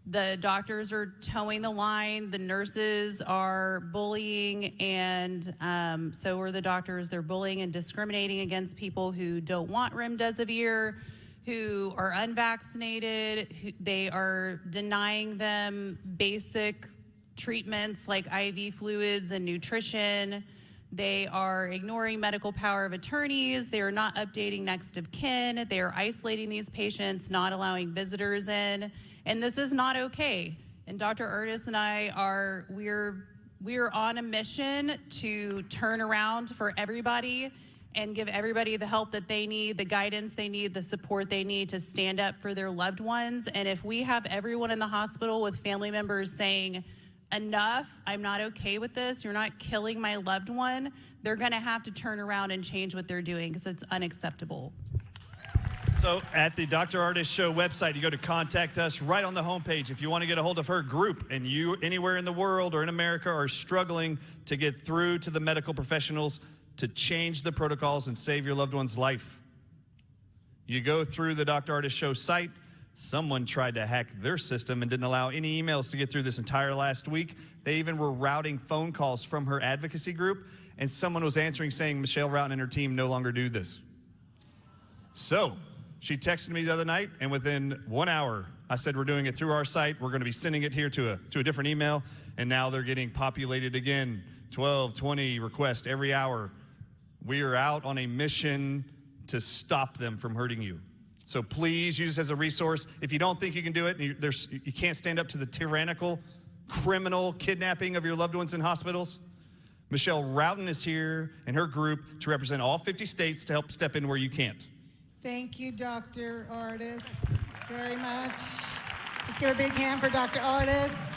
The doctors are towing the line, the nurses are bullying, and so are the doctors. They're bullying and discriminating against people who don't want remdesivir, who are unvaccinated. They are denying them basic treatments like IV fluids and nutrition. They are ignoring medical power of attorneys. They are not updating next of kin. They are isolating these patients, not allowing visitors in. And this is not okay. And Dr. Artis and I we're on a mission to turn around for everybody and give everybody the help that they need, the guidance they need, the support they need to stand up for their loved ones. And if we have everyone in the hospital with family members saying, enough, I'm not okay with this, you're not killing my loved one, they're gonna have to turn around and change what they're doing because it's unacceptable. So at the Dr. Artis Show website, you go to contact us right on the homepage. If you want to get a hold of her group and you anywhere in the world or in America are struggling to get through to the medical professionals to change the protocols and save your loved one's life, you go through the Dr. Artis Show site. Someone tried to hack their system and didn't allow any emails to get through this entire last week. They even were routing phone calls from her advocacy group, and someone was answering saying Michelle Rout and her team no longer do this. So she texted me the other night, and within 1 hour, I said, we're doing it through our site. We're going to be sending it here to a different email, and now they're getting populated again, 12, 20 requests every hour. We are out on a mission to stop them from hurting you. So please use this as a resource. If you don't think you can do it, and you can't stand up to the tyrannical, criminal kidnapping of your loved ones in hospitals, Michelle Rout is here and her group to represent all 50 states to help step in where you can't. Thank you, Dr. Artis, very much. Let's give a big hand for Dr. Artis.